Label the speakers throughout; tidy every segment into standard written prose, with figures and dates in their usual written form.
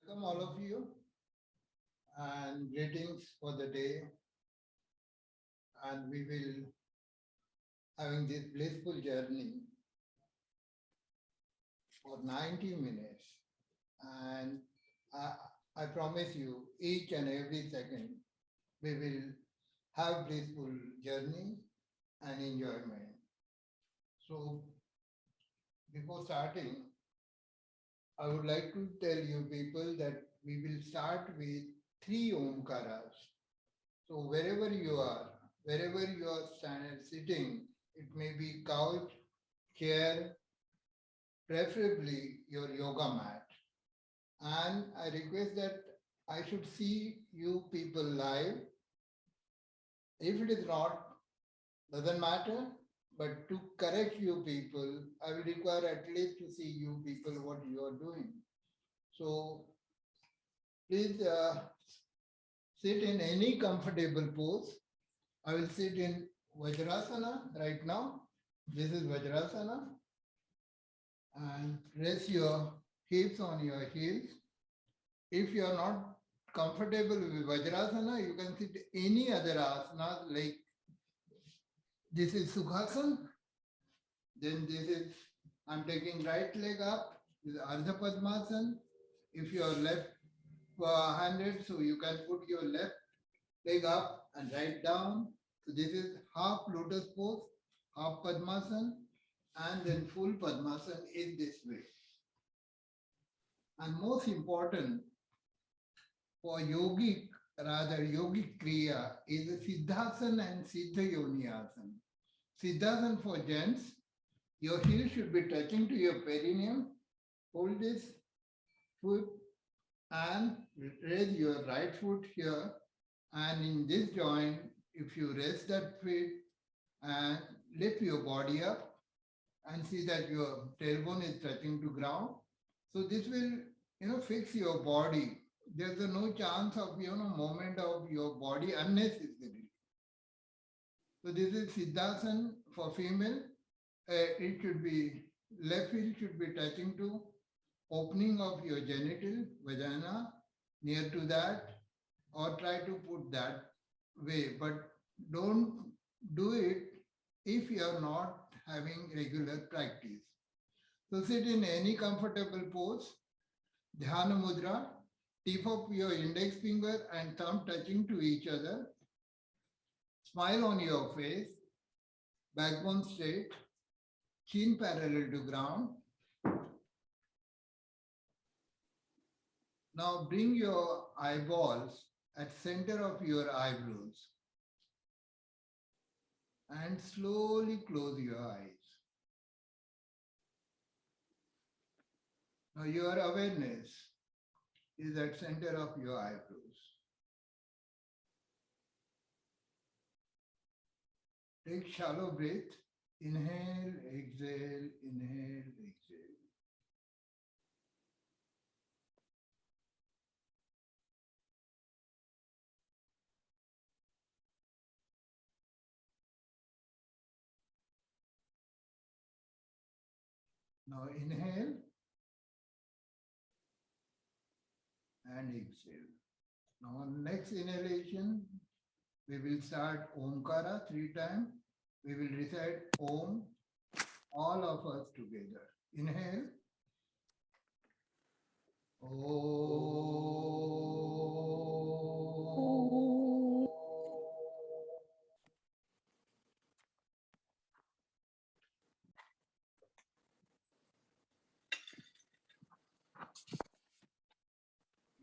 Speaker 1: Welcome all of you and greetings for the day. And we will having this blissful journey for 90 minutes. And I, I promise you, each and every second, we will have blissful journey and enjoyment. So before starting, I would like to tell you people that we will start with three Omkaras. So wherever you are standing, sitting, it may be couch, chair, preferably your yoga mat. And I request that I should see you people live. If it is not, doesn't matter. But to correct you people, I will require at least to see you people what you are doing. So please sit in any comfortable pose. I will sit in Vajrasana right now. This is Vajrasana. And rest your hips on your heels. If you are not comfortable with Vajrasana, you can sit any other asana like this is Sukhasana. Then this is, I'm taking right leg up, this is Ardha Padmasana. If you are left handed, so you can put your left leg up and right down. So this is half lotus pose, half Padmasana, and then full Padmasana is this way. And most important for yogic, rather yogic kriya is the Siddhasana and Siddha Yoniasana. Siddhasana for gents, your heel should be touching to your perineum. Hold this foot and raise your right foot here. And in this joint, if you rest that feet and lift your body up and see that your tailbone is touching to ground. So this will, fix your body. There's no chance of, movement of your body unnecessarily. So this is Siddhasana for female. It should be, left heel should be touching to opening of your genital, vagina, near to that, or try to put that way. But don't do it if you are not having regular practice. So sit in any comfortable pose, Dhyana Mudra, tip of your index finger and thumb touching to each other. Smile on your face, backbone straight, chin parallel to ground. Now bring your eyeballs at center of your eyebrows and slowly close your eyes. Now your awareness is at center of your eyebrows. Take shallow breath. Inhale, exhale, inhale, exhale. Now inhale and exhale. Now on next inhalation, we will start Omkara 3 times. We will recite Om, all of us together. Inhale. Om.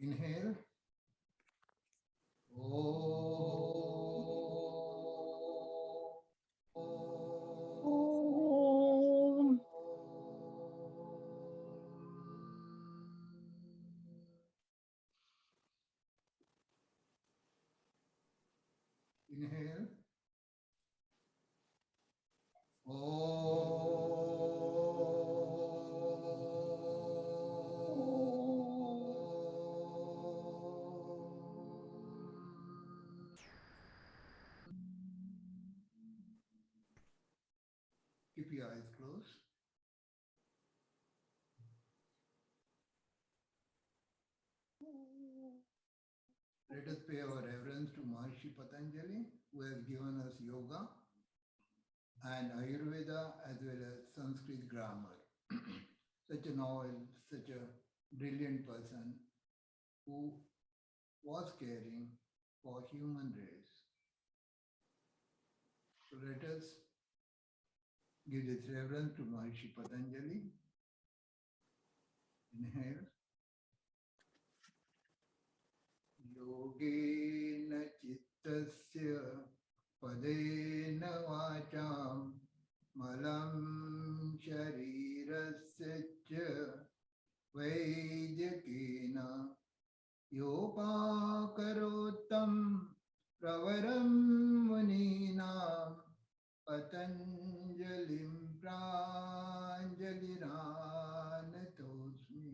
Speaker 1: Inhale. Inhale. Keep your eyes closed. Let us pay our reverence to Maharishi Patanjali, who has given us yoga and Ayurveda as well as Sanskrit grammar. Such a novel, such a brilliant person who was caring for human race. So let us give this reverence to Maharishi Patanjali. Inhale. Yogena chittasya padena vacham malam sharirasya cha vaidyakena yopakarotam pravaram muninam patanjalim pranjaliranatosmi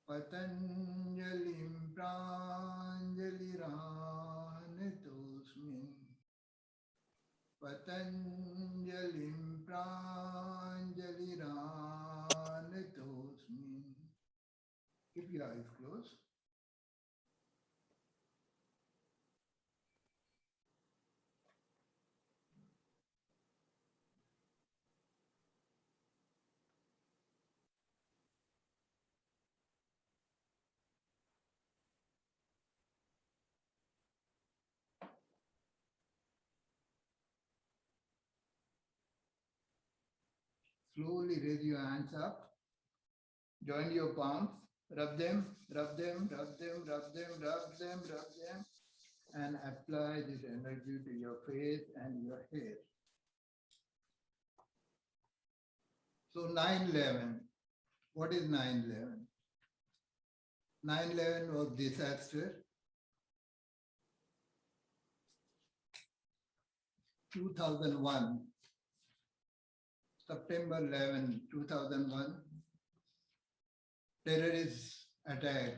Speaker 1: patanjalim pranjaliranatosmi patanjalim pranjaliranatosmi. Keep your eyes closed. Slowly raise your hands up. Join your palms. Rub them, rub them, rub them, rub them, rub them, rub them. And apply this energy to your face and your hair. So 9/11. What is 9/11? 9/11 was disaster. 2001. September 11, 2001, terrorist attack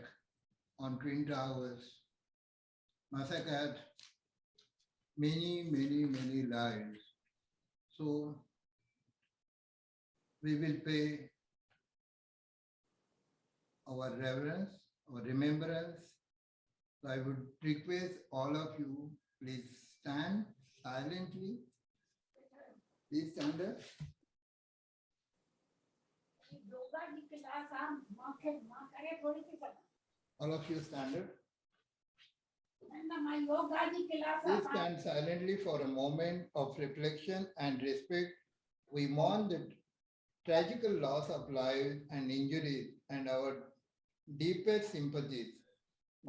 Speaker 1: on Twin Towers massacred many lives. So we will pay our reverence, our remembrance. So I would request all of you, please stand silently. Please stand up. All of you stand up. Please stand silently for a moment of reflection and respect. We mourn the tragical loss of lives and injuries, and our deepest sympathies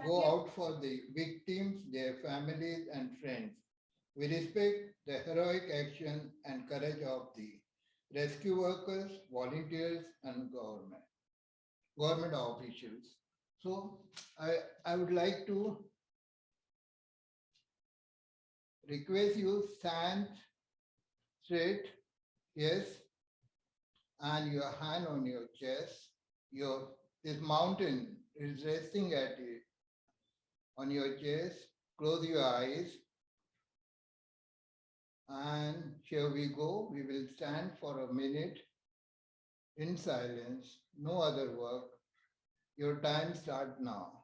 Speaker 1: go out for the victims, their families, and friends. We respect the heroic action and courage of the rescue workers, volunteers, and government officials. So I would like to request you stand straight, yes, and your hand on your chest. This mountain is resting at it on your chest. Close your eyes. And here we go. We will stand for a minute in silence. No other work. Your time starts now.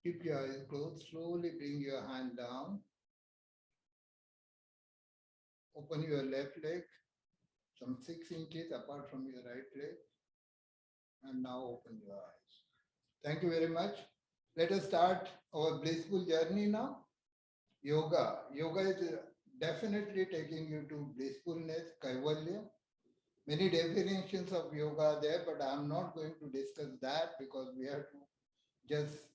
Speaker 1: Keep your eyes closed. Slowly bring your hand down. Open your left leg, some 6 inches apart from your right leg. And now open your eyes. Thank you very much. Let us start our blissful journey now. Yoga. Yoga is definitely taking you to blissfulness, kaivalya. Many definitions of yoga are there, but I'm not going to discuss that because we have to just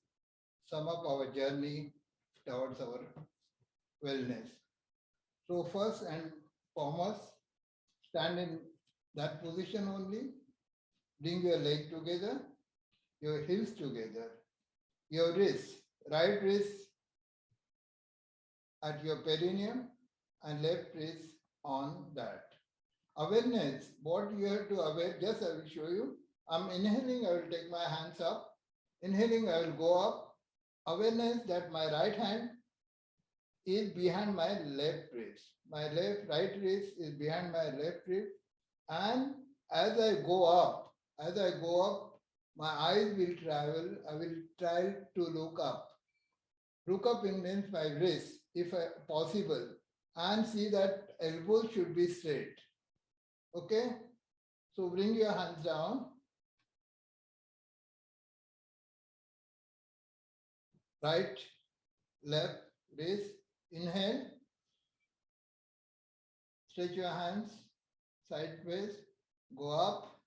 Speaker 1: sum up our journey towards our wellness. So first and foremost, stand in that position only. Bring your leg together, your heels together, your wrist, right wrist at your perineum and left wrist on that. Awareness, what you have to aware, just I will show you. I'm inhaling, I will take my hands up. Inhaling, I will go up. Awareness that my right hand is behind my left wrist. My right wrist is behind my left wrist. And as I go up, my eyes will travel. I will try to look up. Look up means my wrist, if possible, and see that elbow should be straight. Okay? So bring your hands down. Right, left, wrist. Inhale. Stretch your hands sideways. Go up,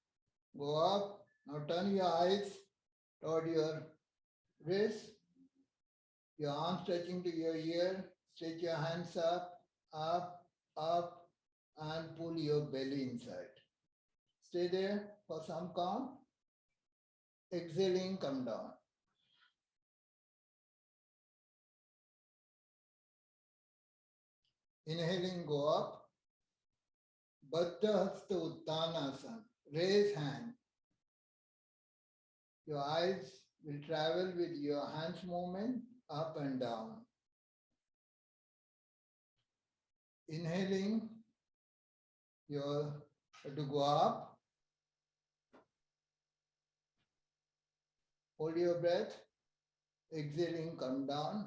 Speaker 1: go up. Now turn your eyes toward your wrist. Your arm stretching to your ear. Stretch your hands up, up, up, and pull your belly inside. Stay there for some calm. Exhaling, come down. Inhaling, go up. Baddha Hasta Uttanasana. Raise hand. Your eyes will travel with your hands movement up and down. Inhaling, you have to go up. Hold your breath. Exhaling, come down.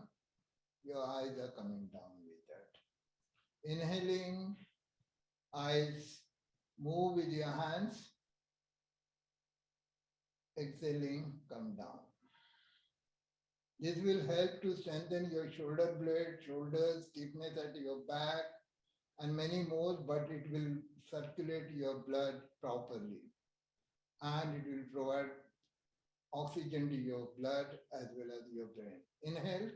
Speaker 1: Your eyes are coming down with that. Inhaling, eyes move with your hands. Exhaling, come down. This will help to strengthen your shoulder blade, shoulders, stiffness at your back, and many more, but it will circulate your blood properly. And it will provide oxygen to your blood as well as your brain. Inhale,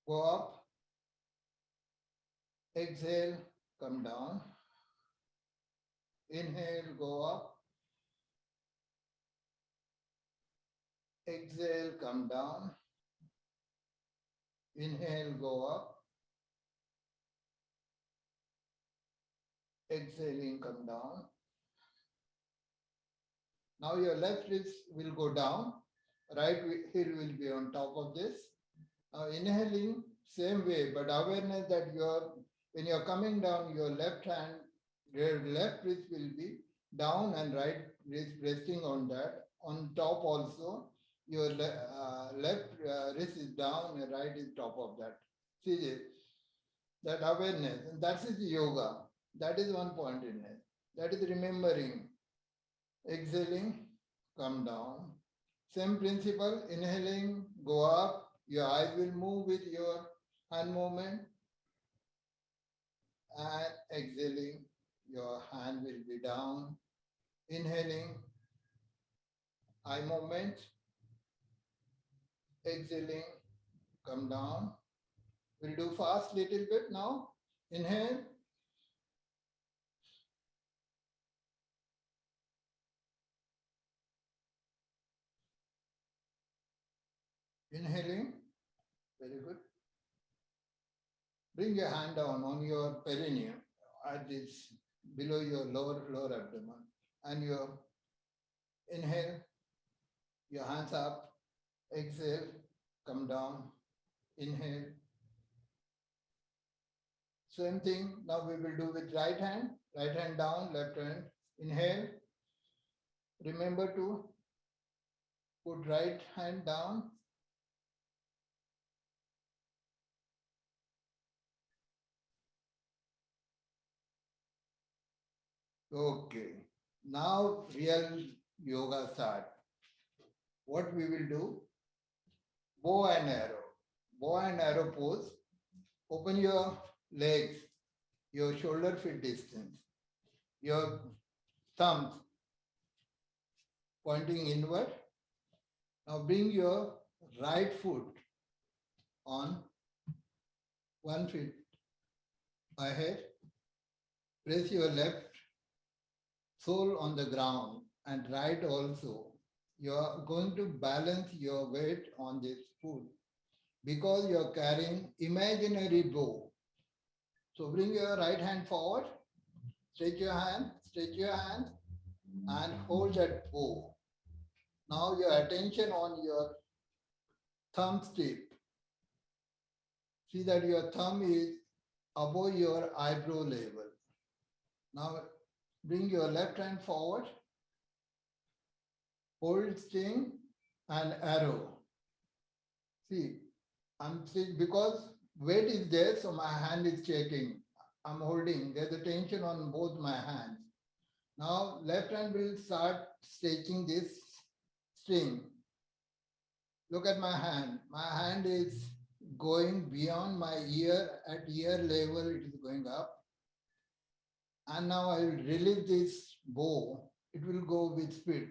Speaker 1: go up. Exhale, come down. Inhale, go up. Exhale, come down. Inhale, go up. Exhaling, come down. Now your left wrist will go down. Right heel will be on top of this. Now inhaling, same way, but awareness that when you're coming down, your left hand, your left wrist will be down and right wrist resting on that. On top also, your left wrist is down and right is top of that. See this? That awareness, and that is yoga. That is one point in it. That is remembering. Exhaling, come down. Same principle, inhaling, go up. Your eyes will move with your hand movement. And exhaling, your hand will be down. Inhaling, eye movement. Exhaling, come down. We'll do fast little bit now. Inhale. Inhaling, very good. Bring your hand down on your perineum, at this below your lower abdomen, and your inhale, your hands up, exhale, come down, inhale. Same thing now we will do with right hand down, left hand, inhale. Remember to put right hand down. Okay, now real yoga start. What we will do, bow and arrow pose. Open your legs, your shoulder feet distance, your thumbs pointing inward. Now bring your right foot on 1 feet ahead. Press your left sole on the ground and right also. You are going to balance your weight on this foot because you are carrying imaginary bow. So bring your right hand forward, stretch your hand, and hold that bow. Now your attention on your thumb tip. See that your thumb is above your eyebrow level. Now bring your left hand forward, hold string and arrow. See, because weight is there, so my hand is checking. I'm holding, there's a tension on both my hands. Now left hand will start stretching this string. Look at my hand. My hand is going beyond my ear, at ear level it is going up. And now I will release this bow. It will go with speed.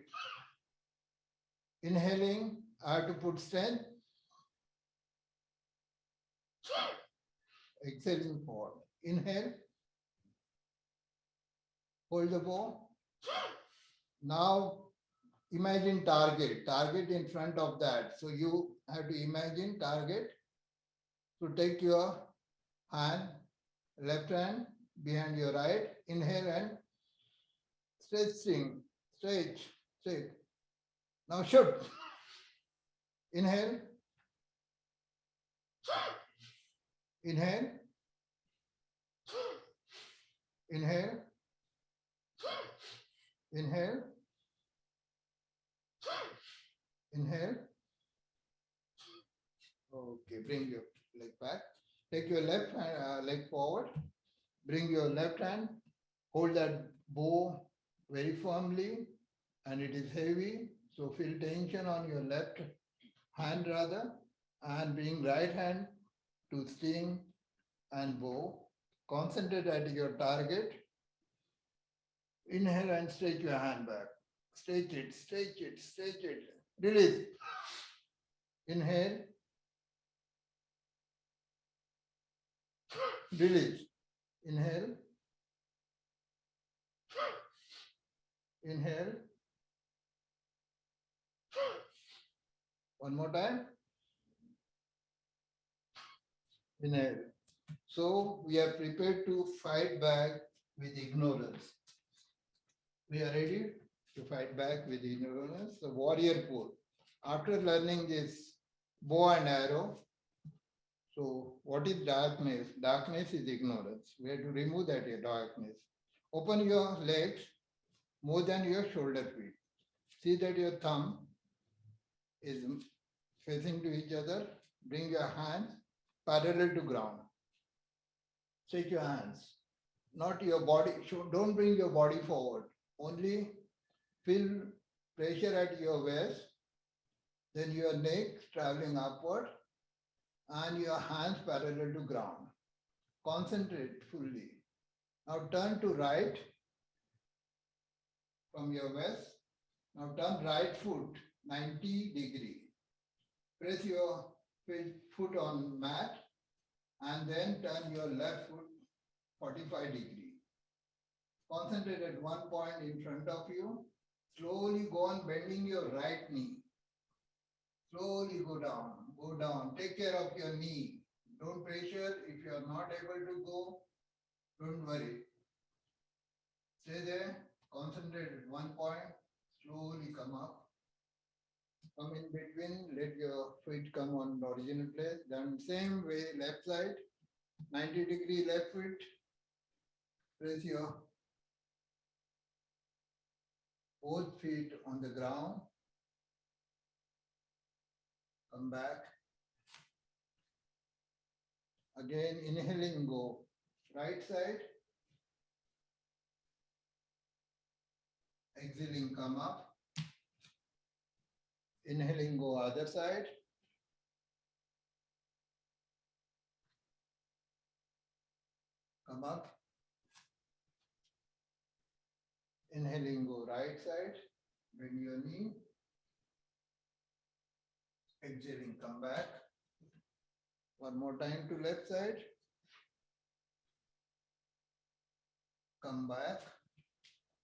Speaker 1: Inhaling, I have to put strength. Exhaling forward. Inhale. Hold the bow. Now imagine target in front of that. So you have to imagine target. So take your hand, left hand behind your right. Inhale and stretching, stretch. Now shoot. Inhale. Inhale. Inhale. Inhale. Inhale. Okay, bring your leg back. Take your left leg forward. Bring your left hand. Hold that bow very firmly, and it is heavy. So feel tension on your left hand rather, and bring right hand to string and bow. Concentrate at your target. Inhale and stretch your hand back. Stretch it. Release. Inhale. Release. Inhale. Inhale. One more time. Inhale. So we are prepared to fight back with ignorance. We are ready to fight back with ignorance. The warrior pose. After learning this bow and arrow, so what is darkness? Darkness is ignorance. We have to remove that darkness. Open your legs more than your shoulder feet. See that your thumb is facing to each other. Bring your hands parallel to ground. Stretch your hands. Not your body. Don't bring your body forward. Only feel pressure at your waist. Then your neck traveling upward and your hands parallel to ground. Concentrate fully. Now turn to right from your waist. Now turn right foot 90 degree. Press your foot on mat and then turn your left foot 45 degree. Concentrate at one point in front of you. Slowly go on bending your right knee. Slowly go down. Take care of your knee. Don't pressure. If you are not able to go, don't worry. Stay there. Concentrate at one point. Slowly come up. Come in between. Let your feet come on the original place. Then same way, left side. 90 degree left foot. Press your both feet on the ground. Come back. Again, inhaling, go right side. Exhaling, come up. Inhaling, go other side. Come up. Inhaling, go right side. Bend your knee. Exhaling, come back. One more time to left side. Come back.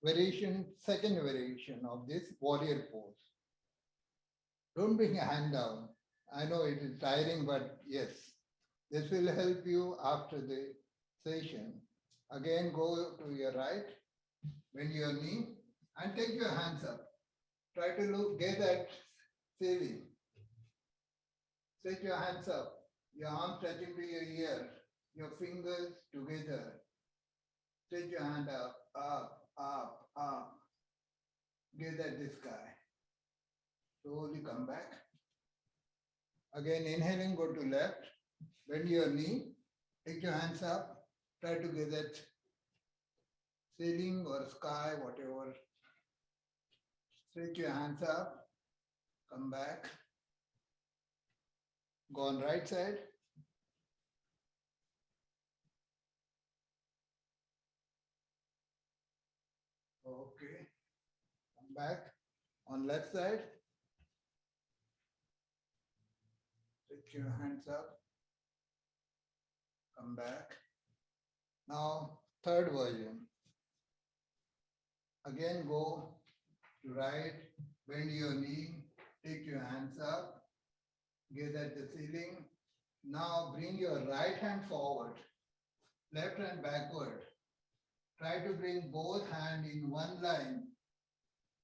Speaker 1: Variation, second variation of this warrior pose. Don't bring a hand down. I know it is tiring, but yes, this will help you after the session. Again, go to your right, bend your knee, and take your hands up. Try to look, get at ceiling. Stretch your hands up, your arms touching to your ear, your fingers together. Stretch your hand up, up, up, up. Gaze at the sky. Slowly come back. Again, inhaling, go to left. Bend your knee. Take your hands up. Try to gaze at ceiling or sky, whatever. Stretch your hands up. Come back. Go on right side. Okay. Come back. On left side. Stretch your hands up. Come back. Now, third version. Again, go to right, bend your knee, take your hands up, gaze at the ceiling. Now bring your right hand forward, left hand backward. Try to bring both hands in one line.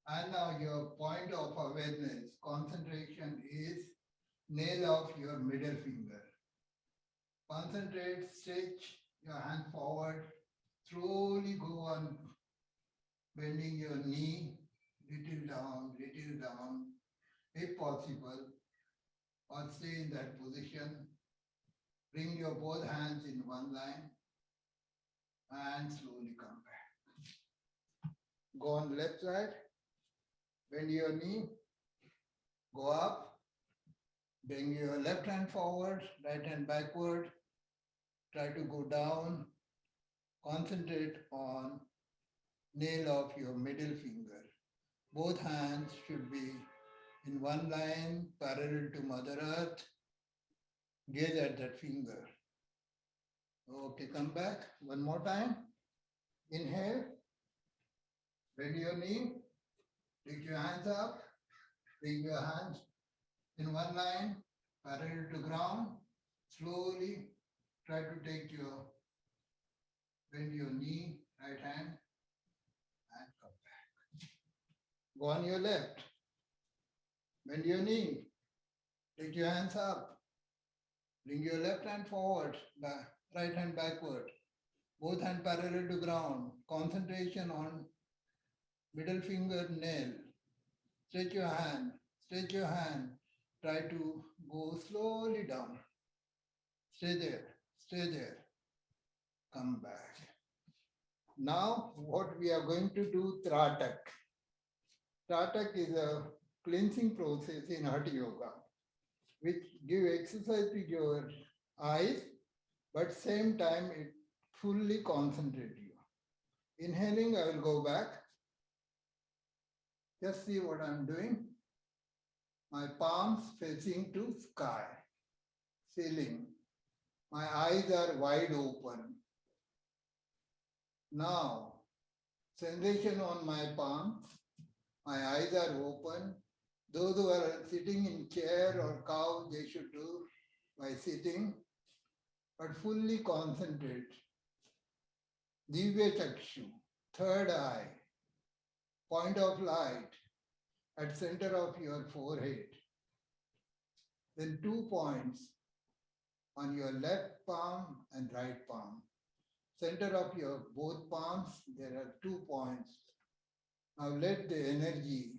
Speaker 1: And now your point of awareness, concentration is nail of your middle finger. Concentrate, stretch your hand forward, slowly go on bending your knee, little down, if possible, or stay in that position. Bring your both hands in one line and slowly come back. Go on left side, bend your knee, go up, bring your left hand forward, right hand backward, try to go down, concentrate on nail of your middle finger. Both hands should be in one line, parallel to Mother Earth. Gaze at that finger. Okay, come back one more time. Inhale, bend your knee, take your hands up, bring your hands in one line, parallel to ground. Slowly try to take bend your knee, right hand, and come back. Go on your left, bend your knee, take your hands up, bring your left hand forward, right hand backward, both hands parallel to ground. Concentration on middle finger nail. Stretch your hand, stretch your hand. Try to go slowly down. Stay there, come back. Now, what we are going to do, Tratak. Tratak is a cleansing process in Hatha Yoga, which give exercise to your eyes, but same time it fully concentrate you. Inhaling, I will go back. Just see what I'm doing. My palms facing to sky, ceiling. My eyes are wide open. Now, sensation on my palms. My eyes are open. Those who are sitting in chair or couch, they should do by sitting, but fully concentrate. Divya Chakshu, third eye, point of light at center of your forehead. Then 2 points on your left palm and right palm. Center of your both palms, there are 2 points. Now let the energy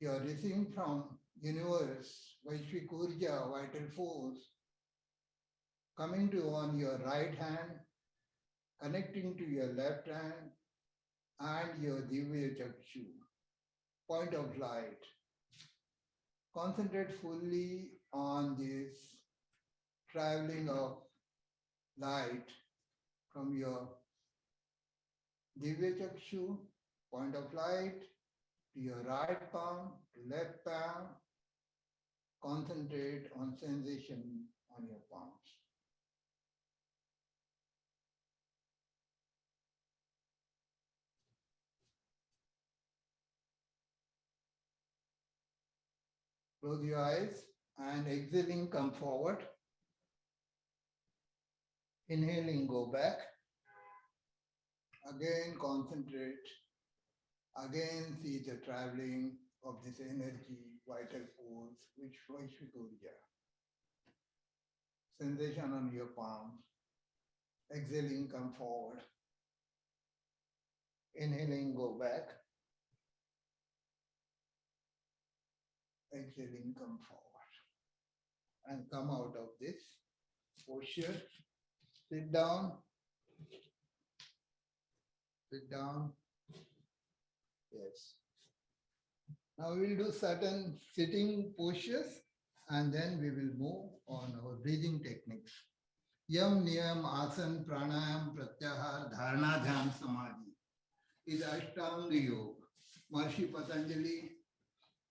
Speaker 1: you are receiving from universe, Vaishvik Urja, vital force, coming to on your right hand, connecting to your left hand and your Divya Chakshu, point of light. Concentrate fully on this traveling of light from your Divya Chakshu, point of light, to your right palm, to left palm. Concentrate on sensation on your palms. Close your eyes and exhaling, come forward. Inhaling, go back. Again, concentrate. Again, see the traveling of this energy, vital force, which Vaishvikurja. Sensation on your palms. Exhaling, come forward. Inhaling, go back. Exhaling, come forward. And come out of this posture. Sit down. Sit down. Yes. Now we will do certain sitting postures and then we will move on our breathing techniques. Yam, Niyam, Asan, Pranayam, Pratyahar, Dharana, Dhyan, Samadhi is Ashtanga Yoga. Maharishi Patanjali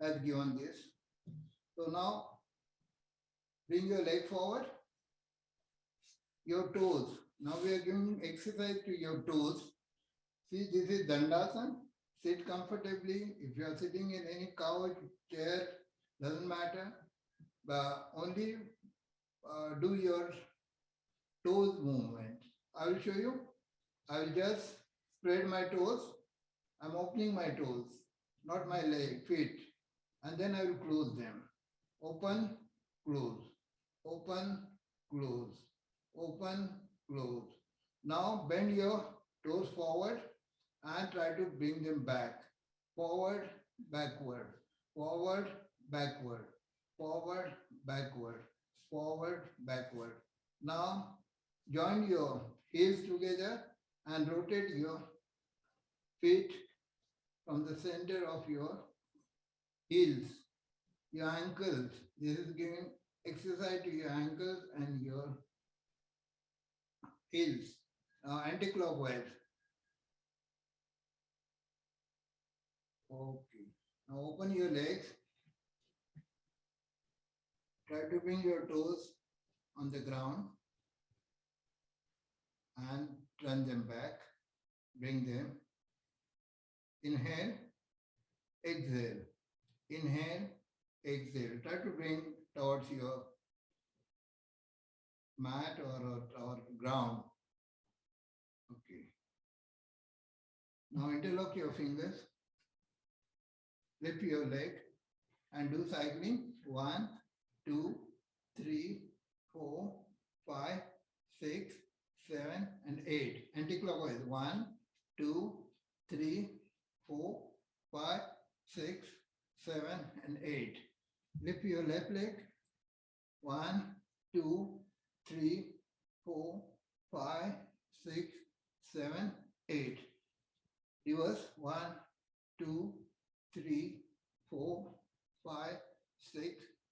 Speaker 1: has given this. So now bring your leg forward, your toes. Now we are giving exercise to your toes. See, this is Dandasana. Sit comfortably. If you are sitting in any couch, chair, doesn't matter. But only do your toes movement. I will show you. I will just spread my toes. I'm opening my toes, not my leg, feet. And then I will close them. Open, close. Open, close. Open, close. Now bend your toes forward and try to bring them back. Forward, backward. Forward, backward. Forward, backward. Forward, backward. Now join your heels together and rotate your feet from the center of your heels, your ankles. This is giving exercise to your ankles and your heels. Now anti-clockwise. Okay. Now open your legs. Try to bring your toes on the ground and turn them back. Bring them. Inhale, exhale. Inhale, exhale. Try to bring towards your mat or ground. Okay. Now interlock your fingers. Flip your leg and do cycling. 1, 2, 3, 4, 5, 6, 7, and 8. Anti-clockwise. 1, 2, 3, 4, 5, 6, 7, and 8. Lift your left leg. 1, 2, 3, 4, 5, 6, 7, 8. Reverse. 1, 2, 3, 4, 5, 6,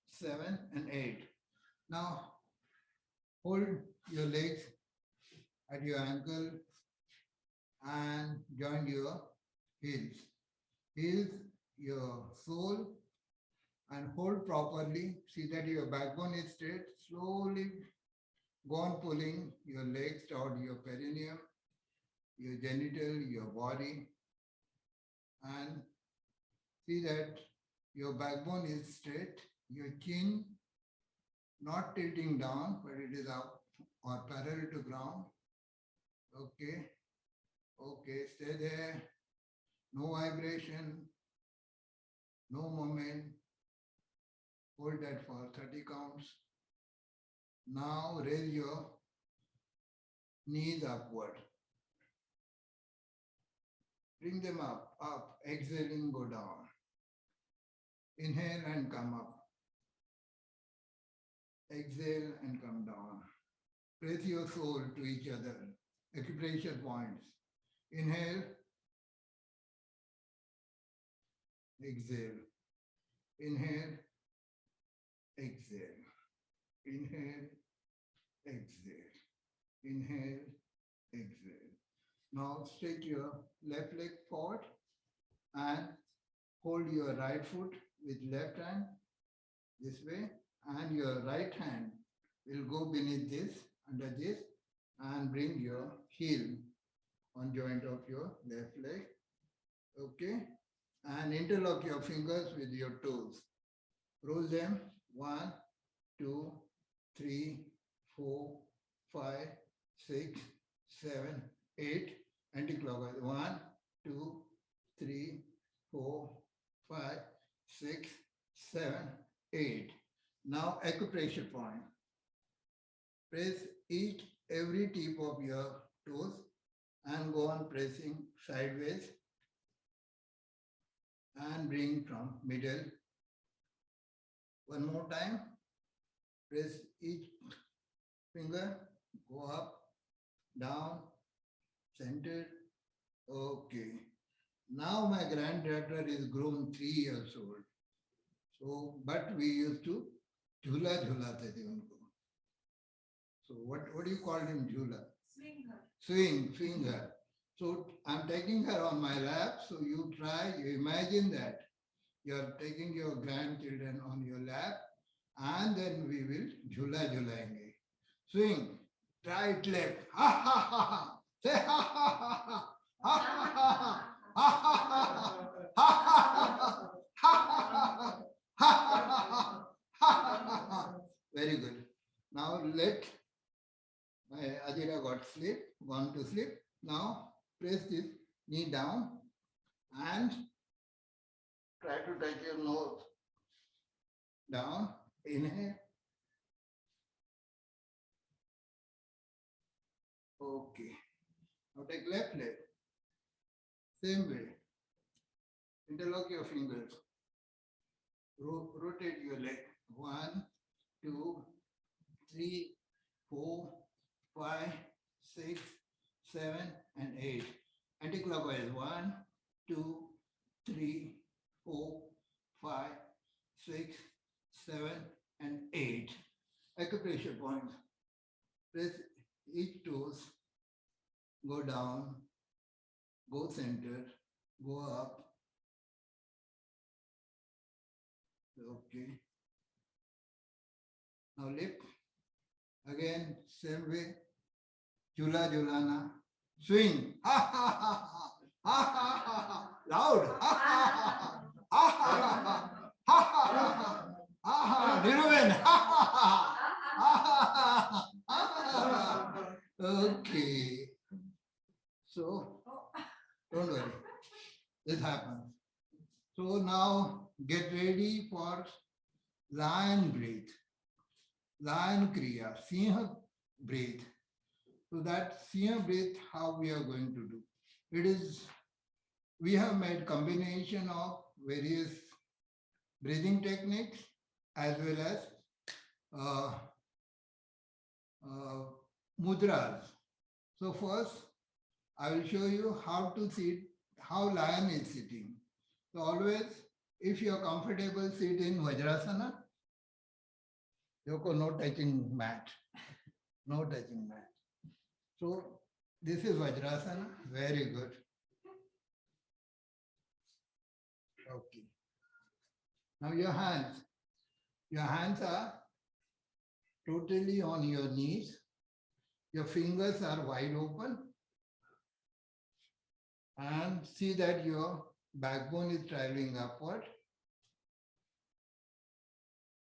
Speaker 1: 7, and 8. Now hold your legs at your ankle and join your heels. Heels your sole and hold properly. See that your backbone is straight. Slowly go on pulling your legs toward your perineum, your genital, your body, and see that your backbone is straight, your chin not tilting down, but it is up or parallel to ground. Okay. Okay, stay there. No vibration, no movement. Hold that for 30 counts. Now raise your knees upward. Bring them up. Exhaling, go down. Inhale and come up. Exhale and come down. Press your soul to each other. Acupressure points. Inhale. Exhale. Inhale. Exhale. Inhale. Exhale. Inhale. Exhale. Now straight your left leg forward and hold your right foot with left hand this way and your right hand will go beneath this, under this, and bring your heel on joint of your left leg. Okay. And interlock your fingers with your toes. Roll them 1, 2, 3, 4, 5, 6, 7, 8. Anti-clockwise. 1, 2, 3, 4, 5, 6, 7, 8. Now acupressure point. Press every tip of your toes and go on pressing sideways and bring from middle. One more time. Press each finger, go up, down, center. Okay. Now my granddaughter is grown 3 years old. So, but we used to jhula jhulate the unko. So what do you call him jhula? Swing her. So I'm taking her on my lap. So you try, you imagine that you're taking your grandchildren on your lap, and then we will jhula jhulayenge. Swing, right, left. Ha ha ha ha. Say ha ha ha ha. Ha ha ha ha. Ha ha ha ha. Very good. Now let my Adira gone to sleep. Now press this knee down and try to touch your nose down. Inhale. Okay. Now take left leg. Same way. Interlock your fingers. Rotate your leg. 1, 2, 3, 4, 5, 6, 7, and 8. Anti-clockwise. 1, 2, 3, 4, 5, 6, 7, and 8. Acupressure points. Press each toes. Go down. Go center. Go up. Okay. Now lift. Again, same way. Jhula jhulana. Swing. Ha ha ha ha. Ha ha ha ha. Loud. Ha ha ha ha. Ha ha ha. Ha ha ha. Ha ha. Niruben. Ha ha ha. Ha ha ha. Okay. So, don't worry. This happens. So now get ready for lion breath. Lion Kriya, Singha breath. So that Singha breath, how we are going to do. It is, we have made combination of various breathing techniques as well as mudras. So first, I will show you how to sit, how lion is sitting. So always, if you are comfortable, sit in Vajrasana. Yoko, no touching mat. No touching mat. So this is Vajrasana. Very good. Okay. Now your hands. Your hands are totally on your knees. Your fingers are wide open. And see that your backbone is traveling upward.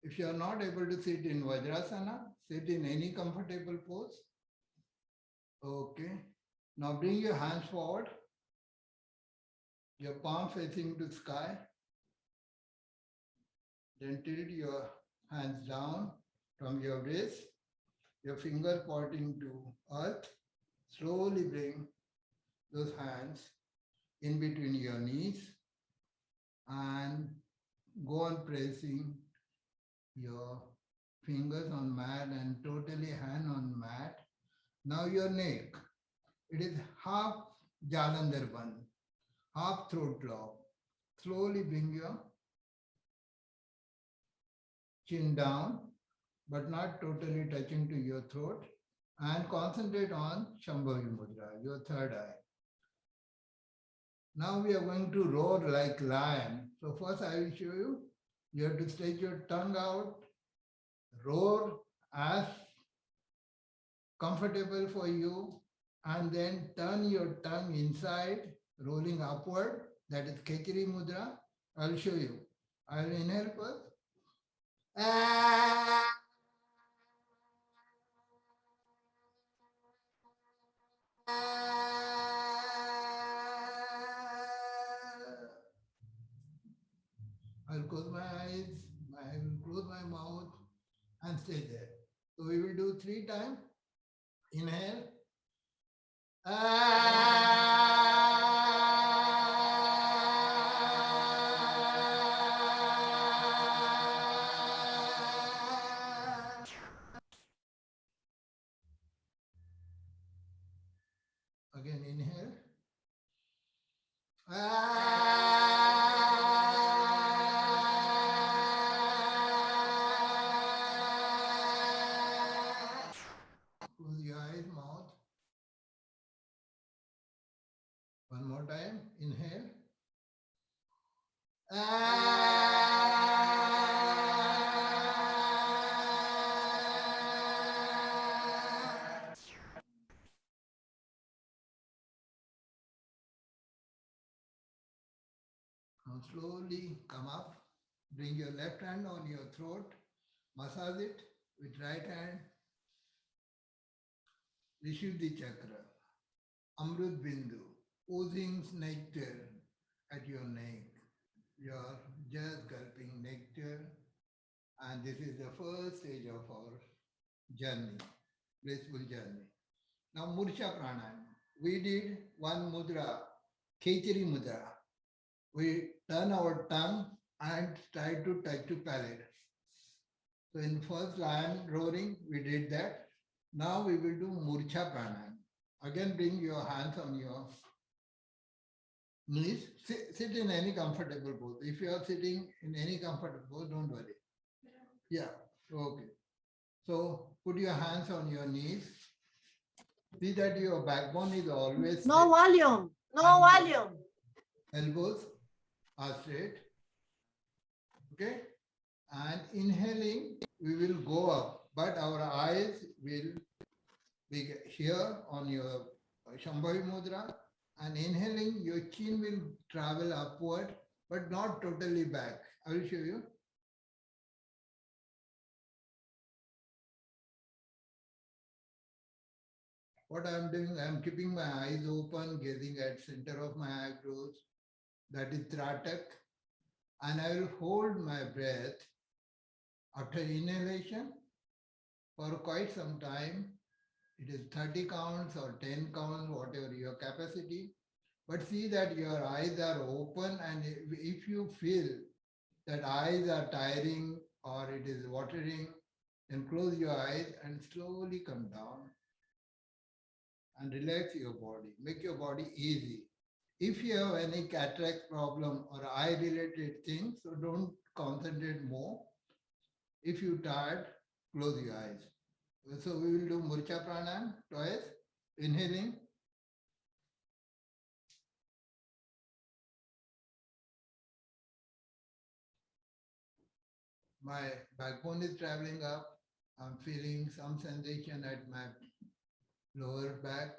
Speaker 1: If you are not able to sit in Vajrasana, sit in any comfortable pose. Okay. Now bring your hands forward. Your palm facing to sky. Then tilt your hands down from your wrist. Your finger pointing to earth. Slowly bring those hands in between your knees and go on pressing your fingers on mat and totally hand on mat. Now your neck, it is half Jalandhar Bandh, half throat lock. Slowly bring your chin down, but not totally touching to your throat, and concentrate on Shambhavi Mudra, your third eye. Now we are going to roar like lion. So first I will show you. You have to stretch your tongue out, roar as comfortable for you, and then turn your tongue inside, rolling upward. That is Khechari Mudra. I'll show you. I'll inhale first. I'll close my eyes, I'll close my mouth and stay there. So we will do 3 times. Inhale. Again, inhale. Close your eyes, mouth. One more time. Inhale. Now slowly come up. Bring your left hand on your throat. Massage it with right hand. Vishuddhi Chakra. Amrut Bindu. Oozing nectar at your neck. You're just gulping nectar. And this is the first stage of our journey, blissful journey. Now Mursha Pranayama. We did one mudra, Khechari Mudra. We turn our tongue and try to touch to palate. So in first lion roaring, we did that. Now we will do Murcha Pranayama. Again, bring your hands on your knees. Sit in any comfortable pose. If you are sitting in any comfortable pose, don't worry. Yeah, okay. So put your hands on your knees. See that your backbone is always
Speaker 2: No volume. No volume.
Speaker 1: Elbows are straight. Okay. And inhaling, we will go up, but our eyes will be here on your Shambhavi Mudra. And inhaling, your chin will travel upward, but not totally back. I will show you. What I am doing, I am keeping my eyes open, gazing at center of my eyebrows. That is Tratak. And I will hold my breath after inhalation for quite some time. It is 30 counts or 10 counts, whatever your capacity. But see that your eyes are open, and if you feel that eyes are tiring or it is watering, then close your eyes and slowly come down and relax your body. Make your body easy. If you have any cataract problem or eye related things, so don't concentrate more. If you tired, close your eyes. So we will do Murcha Pranayama twice. Inhaling. My backbone is traveling up. I'm feeling some sensation at my lower back.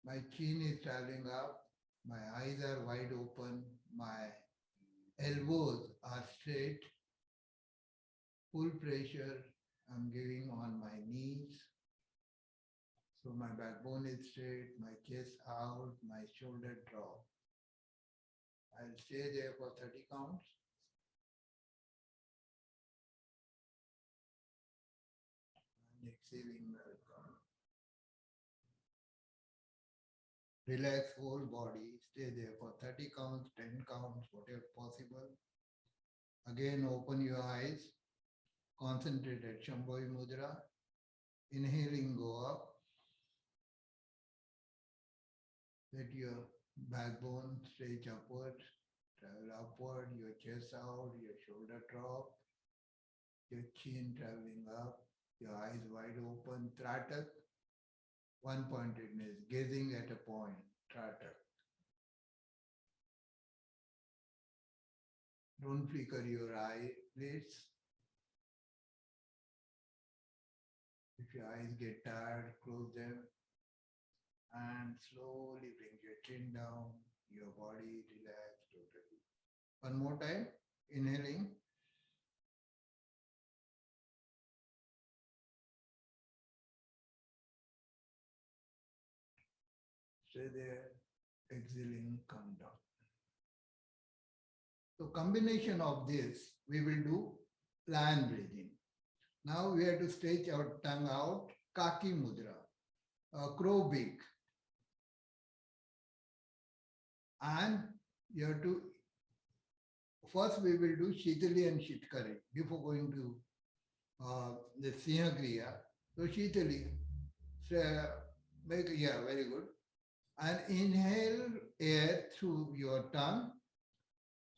Speaker 1: My chin is traveling up. My eyes are wide open. My elbows are straight. Full pressure I'm giving on my knees. So my backbone is straight, my chest out, my shoulder drop. I'll stay there for 30 counts. And exhaling welcome. Relax whole body, stay there for 30 counts, 10 counts, whatever possible. Again, open your eyes, concentrate at Shambhavi Mudra. Inhaling, go up. Let your backbone stretch upward, travel upward, your chest out, your shoulder drop, your chin traveling up, your eyes wide open, Tratak, one pointedness, gazing at a point, Tratak. Don't flicker your eyelids. If If your eyes get tired, close them and slowly bring your chin down, your body relax totally. One more time, inhaling. Stay there, exhaling, come down. So combination of this, we will do lion breathing. Now we have to stretch our tongue out, kaki mudra, crow beak. And you have to, first we will do Shitali and Shitkari before going to the Siha Kriya. So Shitali, yeah, very good. And inhale air through your tongue,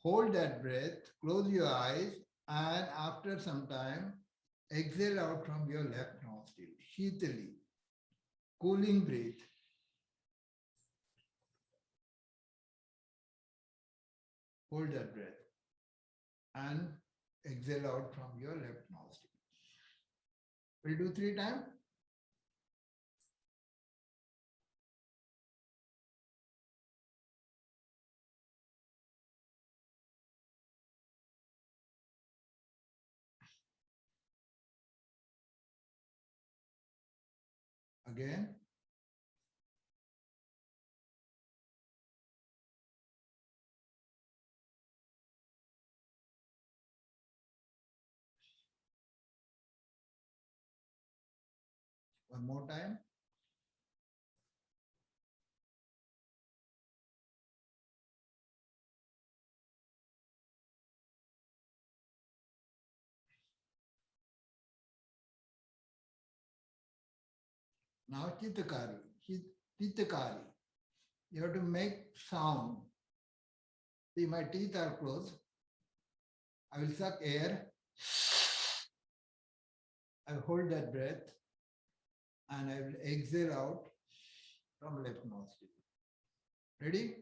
Speaker 1: hold that breath, close your eyes, and after some time, exhale out from your left nostril. Shitali, cooling breath. Hold that breath and exhale out from your left nostril. We'll do 3 times. Again. One more time. Now Chitakari. Chitakari. You have to make sound. See, my teeth are closed. I will suck air. I will hold that breath and I will exhale out from left nostril. Ready?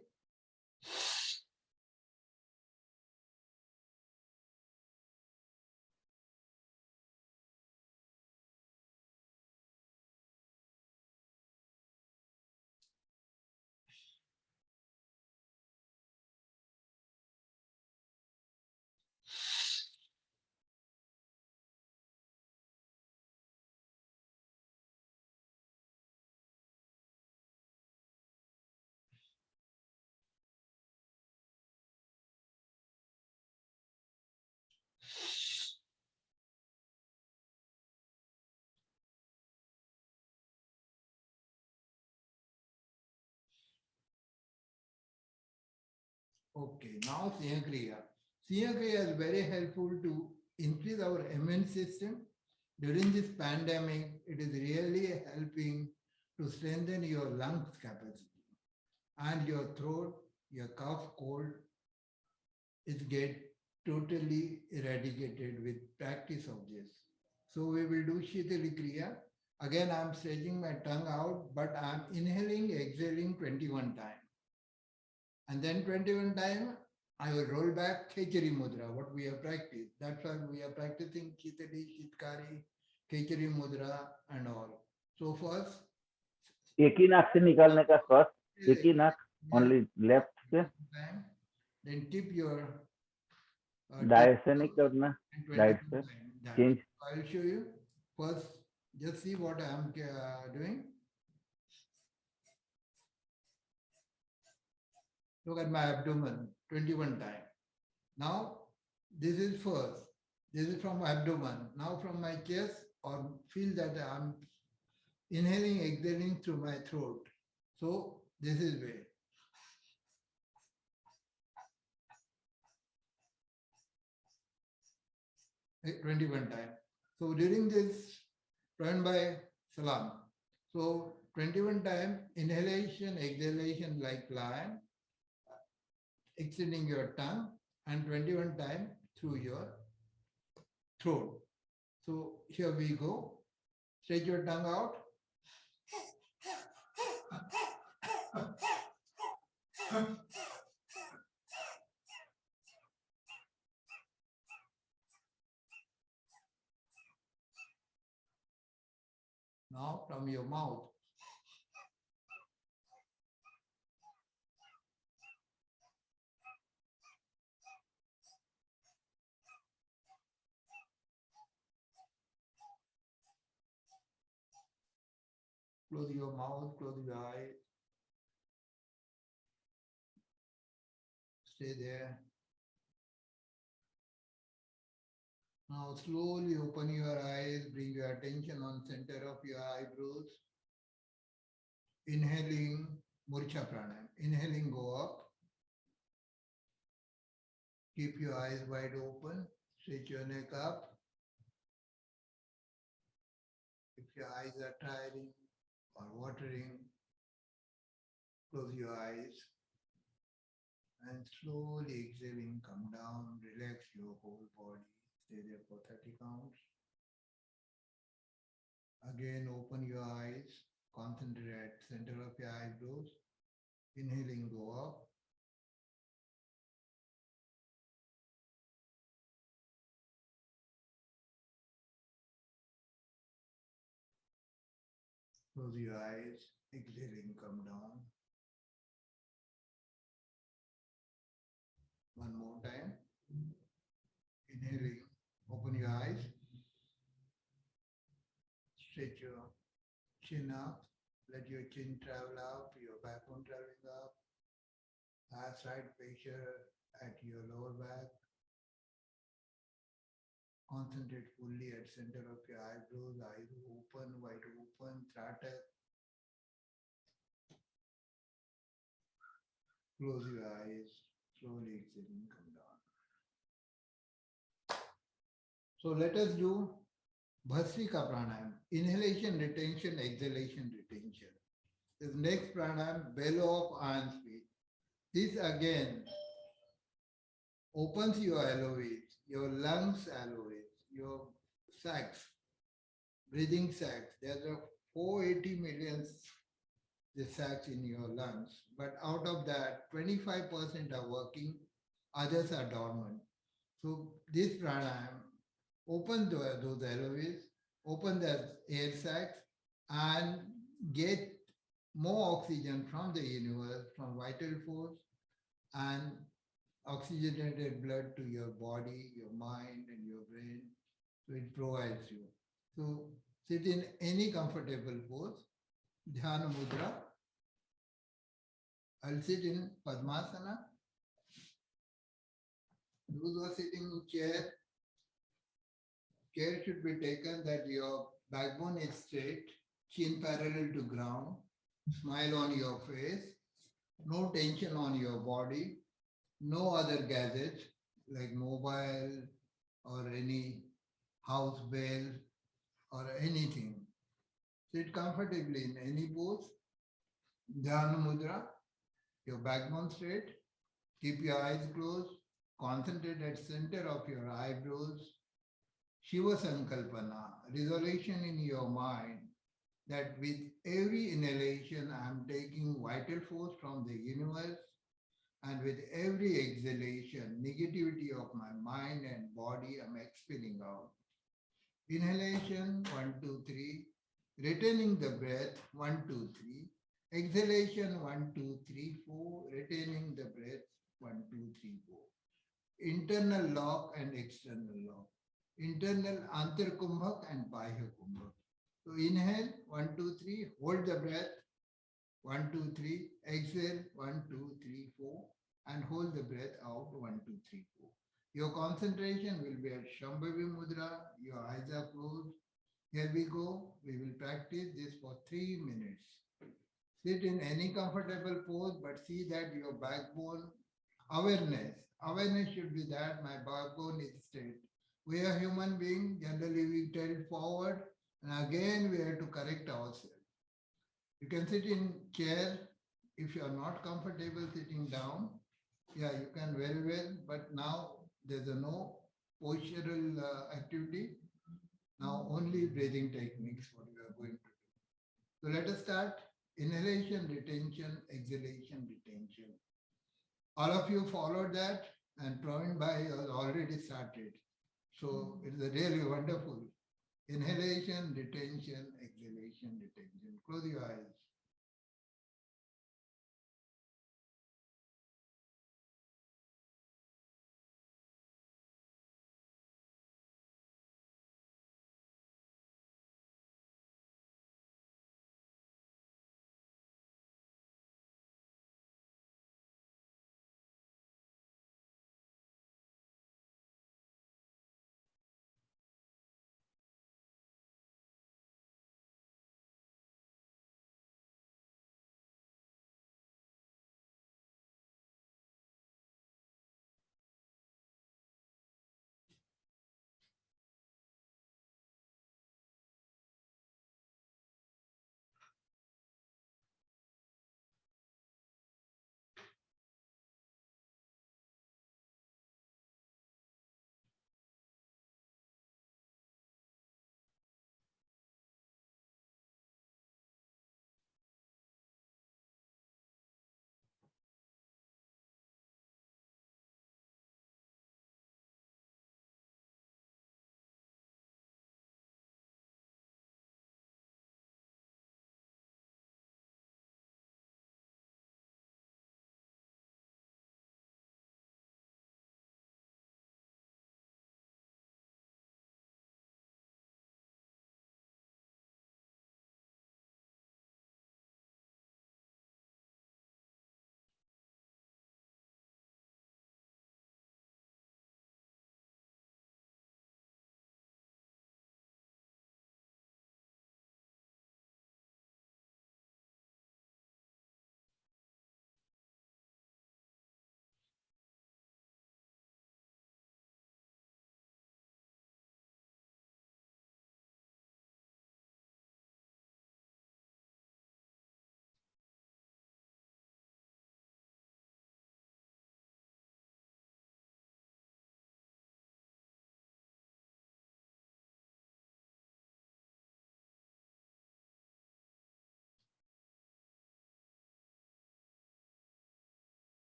Speaker 1: Okay, now Siha Kriya. Siha Kriya is very helpful to increase our immune system. During this pandemic, it is really helping to strengthen your lungs capacity and your throat, your cough, cold is get totally eradicated with practice of this. So we will do Shitali Kriya. Again, I'm stretching my tongue out, but I'm inhaling, exhaling 21 times. And then 21 times, I will roll back Khechari Mudra, what we have practiced. That's why we are practicing Shitali, Shitkari, Khechari Mudra and all. So first,
Speaker 3: एक ही नाक से निकालने का श्वास, एक ही नाक, only left से,
Speaker 1: then tip your
Speaker 3: दाएं से नहीं करना, राइट से, change.
Speaker 1: I will show you. First, just see what I am doing. Look at my abdomen, 21 times. Now, this is first. This is from abdomen. Now from my chest, or feel that I am inhaling, exhaling through my throat. So this is way. Right, 21 times. So during this, run by Salam. So 21 times inhalation, exhalation like lion, extending your tongue, and 21 times through your throat. So here we go. Stretch your tongue out. from your mouth. Close your mouth, close your eyes. Stay there. Now slowly open your eyes, bring your attention on center of your eyebrows. Inhaling Murcha Pranayam. Inhaling, go up. Keep your eyes wide open. Stretch your neck up. If your eyes are tiring or watering, close your eyes. And slowly exhaling, come down, relax your whole body. Stay there for 30 counts. Again, open your eyes. Concentrate at center of your eyebrows. Inhaling, go up. Close your eyes. Exhaling, come down. One more time. Inhaling, open your eyes. Stretch your chin up. Let your chin travel up, your backbone traveling up. Side pressure at your lower back. Concentrate fully at center of your eyebrows, eyes open, wide open, Tratak. Close your eyes, slowly exhaling, come down. So let us do Bhastrika Pranayam. Inhalation, retention, exhalation, retention. This next pranayam, bellow of iron speed. This again opens your alveoli, your lungs alveoli, your sacs, breathing sacs. There are 480 million the sacs in your lungs, but out of that, 25% are working, others are dormant. So this pranayam opens those alveoli, open the air sacs, and get more oxygen from the universe, from vital force, and oxygenated blood to your body, your mind, and your brain. So it provides you. So sit in any comfortable pose. Dhyana Mudra. I'll sit in Padmasana. Those who are sitting in chair, care should be taken that your backbone is straight, chin parallel to ground, smile on your face, no tension on your body, no other gadgets like mobile or any house bell or anything. Sit comfortably in any pose. Dhyana Mudra, your backbone straight, keep your eyes closed, concentrate at center of your eyebrows. Shiva Sankalpana, resolution in your mind that with every inhalation I am taking vital force from the universe, and with every exhalation, negativity of my mind and body I am expelling out. Inhalation, 1, 2, 3. Retaining the breath, 1, 2, 3. Exhalation, 1, 2, 3, 4. Retaining the breath, 1, 2, 3, 4. Internal lock and external lock. Internal Antar Kumbhak and Bahya Kumbhak. So inhale, 1, 2, 3. Hold the breath, 1, 2, 3. Exhale, 1, 2, 3, 4. And hold the breath out, 1, 2, 3, 4. Your concentration will be at Shambhavi Mudra. Your eyes are closed. Here we go. We will practice this for 3 minutes. Sit in any comfortable pose, but see that your backbone awareness should be that my backbone is straight. We are human beings. Generally, we tilt forward, and again we have to correct ourselves. You can sit in chair if you are not comfortable sitting down. Yeah, you can very well, but now there's no postural activity. Now only breathing techniques what we are going to do. So let us start. Inhalation, retention, exhalation, retention. All of you followed that, and Praveen Bhai has already started. So it's really wonderful. Inhalation, retention, exhalation, retention. Close your eyes.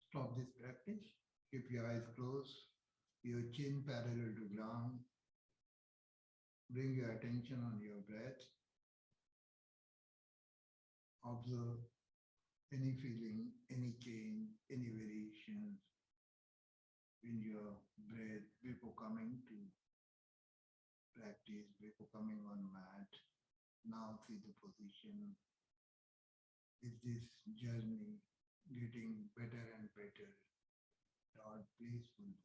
Speaker 1: Stop this practice. Keep your eyes closed, your chin parallel to ground. Bring your attention on your breath. Observe any feeling, any change, any variations in your breath before coming to practice, before coming on mat. Now see the position. Is this journey getting better and better toward blissfulness?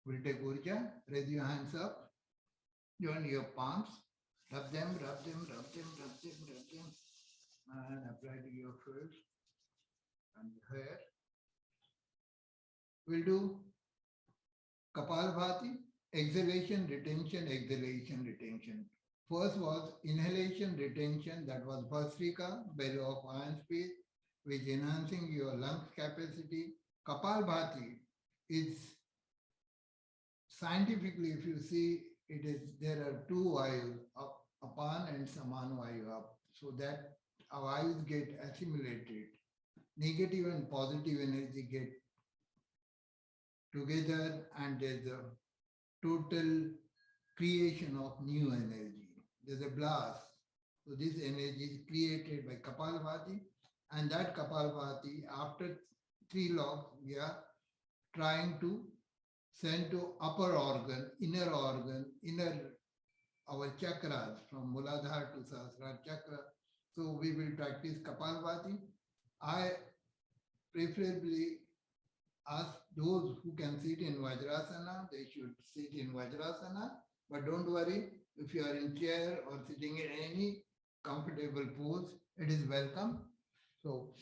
Speaker 1: We'll take Urja. Raise your hands up. Join your palms. Rub them, rub them, rub them, rub them, rub them. And apply to your face and hair. We'll do Kapalbhati, exhalation, retention, exhalation, retention. First was inhalation, retention, that was Bhastrika, belly of iron space, which enhancing your lungs capacity. Kapalbhati is scientifically, if you see, it is there are two vayus, apan and saman vayu up, so that our vayus get assimilated. Negative and positive energy get together, and there's a total creation of new energy. There's a blast. So this energy is created by Kapalbhati, and that Kapalbhati, after 3 logs, we are trying to send to upper organ, inner our chakras from Muladhara to Sahasrara chakra. So we will practice Kapalbhati. I preferably ask those who can sit in Vajrasana, they should sit in Vajrasana. But don't worry, if you are in chair or sitting in any comfortable pose, it is welcome. So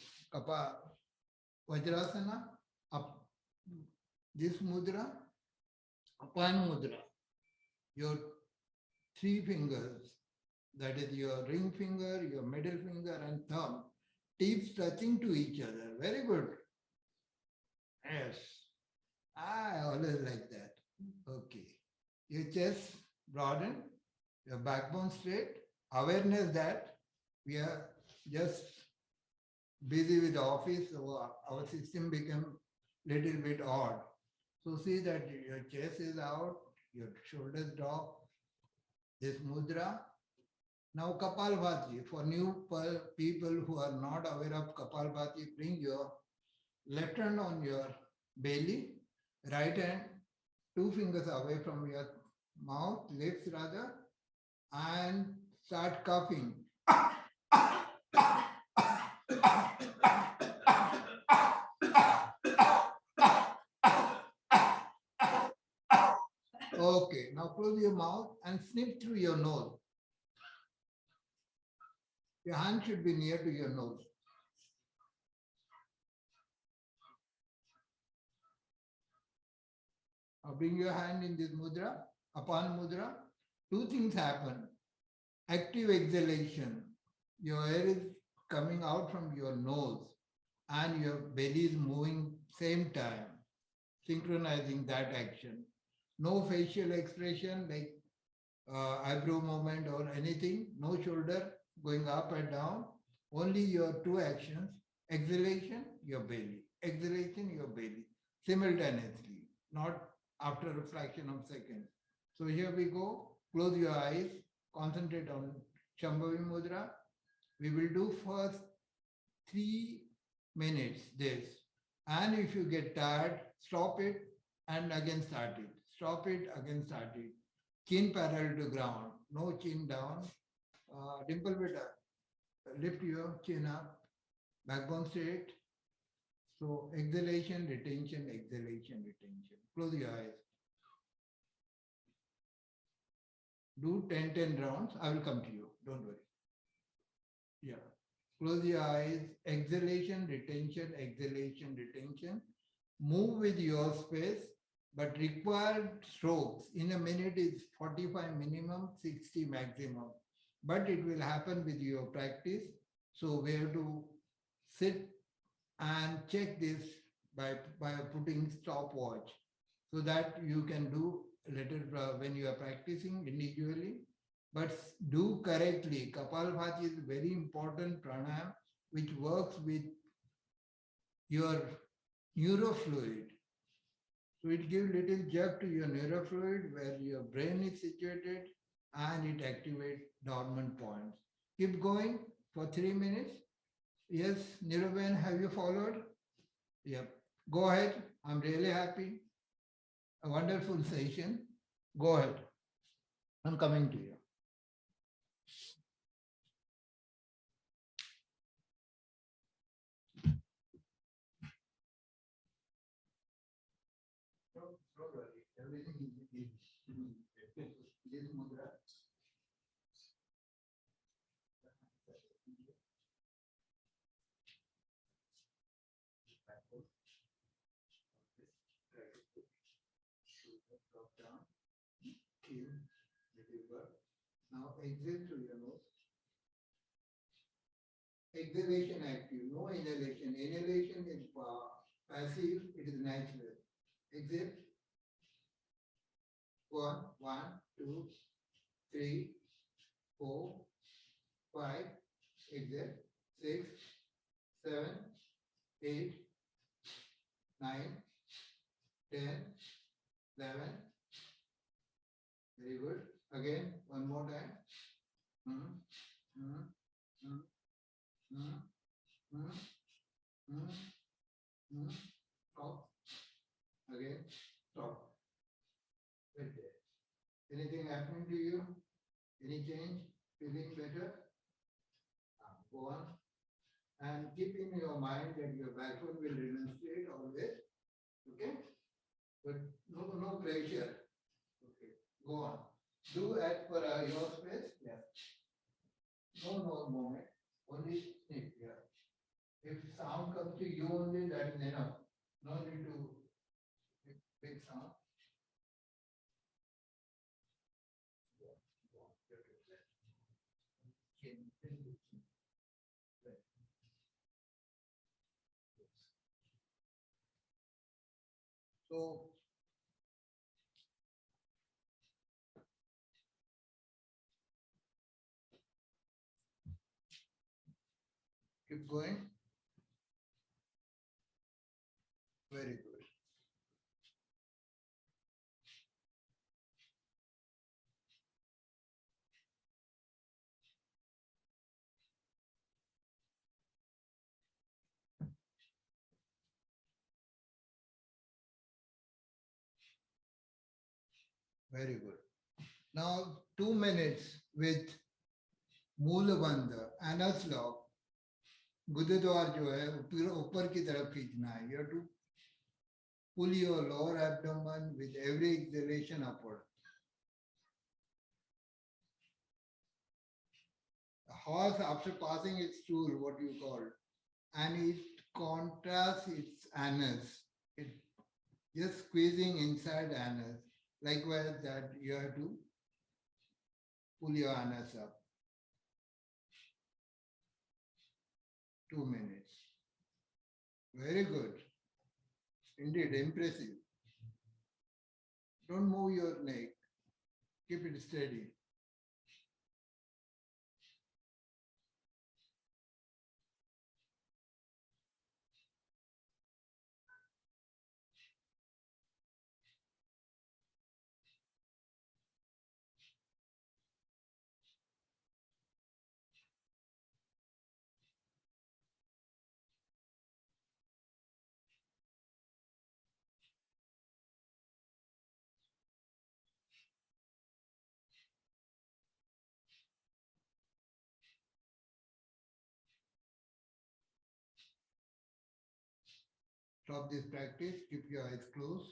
Speaker 1: Vajrasana, up this mudra, Apan mudra, your three fingers, that is your ring finger, your middle finger and thumb, tips touching to each other. Very good. Yes. I always like that. Okay. Your chest broaden, your backbone straight, awareness that we are just busy with the office, so our system become little bit odd. So see that your chest is out, your shoulders drop, this mudra. Now Kapalbhati, for new people who are not aware of Kapalbhati, bring your left hand on your belly, right hand, two fingers away from your mouth, lips rather, and start coughing. Okay, now close your mouth and snip through your nose. Your hand should be near to your nose. Now bring your hand in this mudra, Apan mudra. Two things happen. Active exhalation. Your air is coming out from your nose and your belly is moving same time, synchronizing that action. No facial expression like eyebrow movement or anything, no shoulder going up and down, only your two actions, exhalation, your belly, exhalation, your belly, simultaneously, not after a fraction of seconds. So here we go, close your eyes, concentrate on Shambhavi Mudra. We will do first 3 minutes this. And if you get tired, stop it and again start it. Stop it, again start it. Chin parallel to ground, no chin down. Dimple beta, lift your chin up, backbone straight. So exhalation, retention, exhalation, retention. Close your eyes. Do 10 rounds. I will come to you. Don't worry. Yeah. Close your eyes. Exhalation, retention, exhalation, retention. Move with your space, but required strokes in a minute is 45 minimum, 60 maximum. But it will happen with your practice. So we have to sit and check this by putting stopwatch so that you can do later when you are practicing individually. But do correctly. Kapalbhati is very important pranayam which works with your neurofluid. So it gives little jerk to your neurofluid where your brain is situated and it activates dormant points. Keep going for 3 minutes. Yes, Niruben, have you followed? Yep. Go ahead. I'm really happy. A wonderful session. Go ahead. I'm coming to you. Don't worry. Everything is this mudra. Drop down. Chin, little bird. Now exhale through your nose. Exhalation active, no inhalation. Inhalation is passive, it is natural. Exhale. 1, 2, 3, 4, 5. Exhale. 6, 7, 8, 9, 10, 11. Very good. Again, one more time. Stop. Again, stop. Right there. Anything happening to you? Any change? Feeling better? Go on. And keep in your mind that your backbone will remain straight always. Okay? But no pressure. Okay. Go on. Do as per your space. Yeah. No moment. Only snip. Yeah. If sound comes to you only, that is enough. No need to make big sound. So keep going. Very good. Very good. Now 2 minutes with Moolbandh anus lock गुदेद्वार जो है ऊपर की तरफ खींचना है. You have to pull your lower abdomen with every exhalation upward. A horse after passing its stool, what you call, and it contrasts its anus. It just squeezing inside anus. Likewise, that you have to pull your anus up. 2 minutes. Very good. Indeed, impressive. Don't move your neck. Keep it steady. Stop this practice. Keep your eyes closed.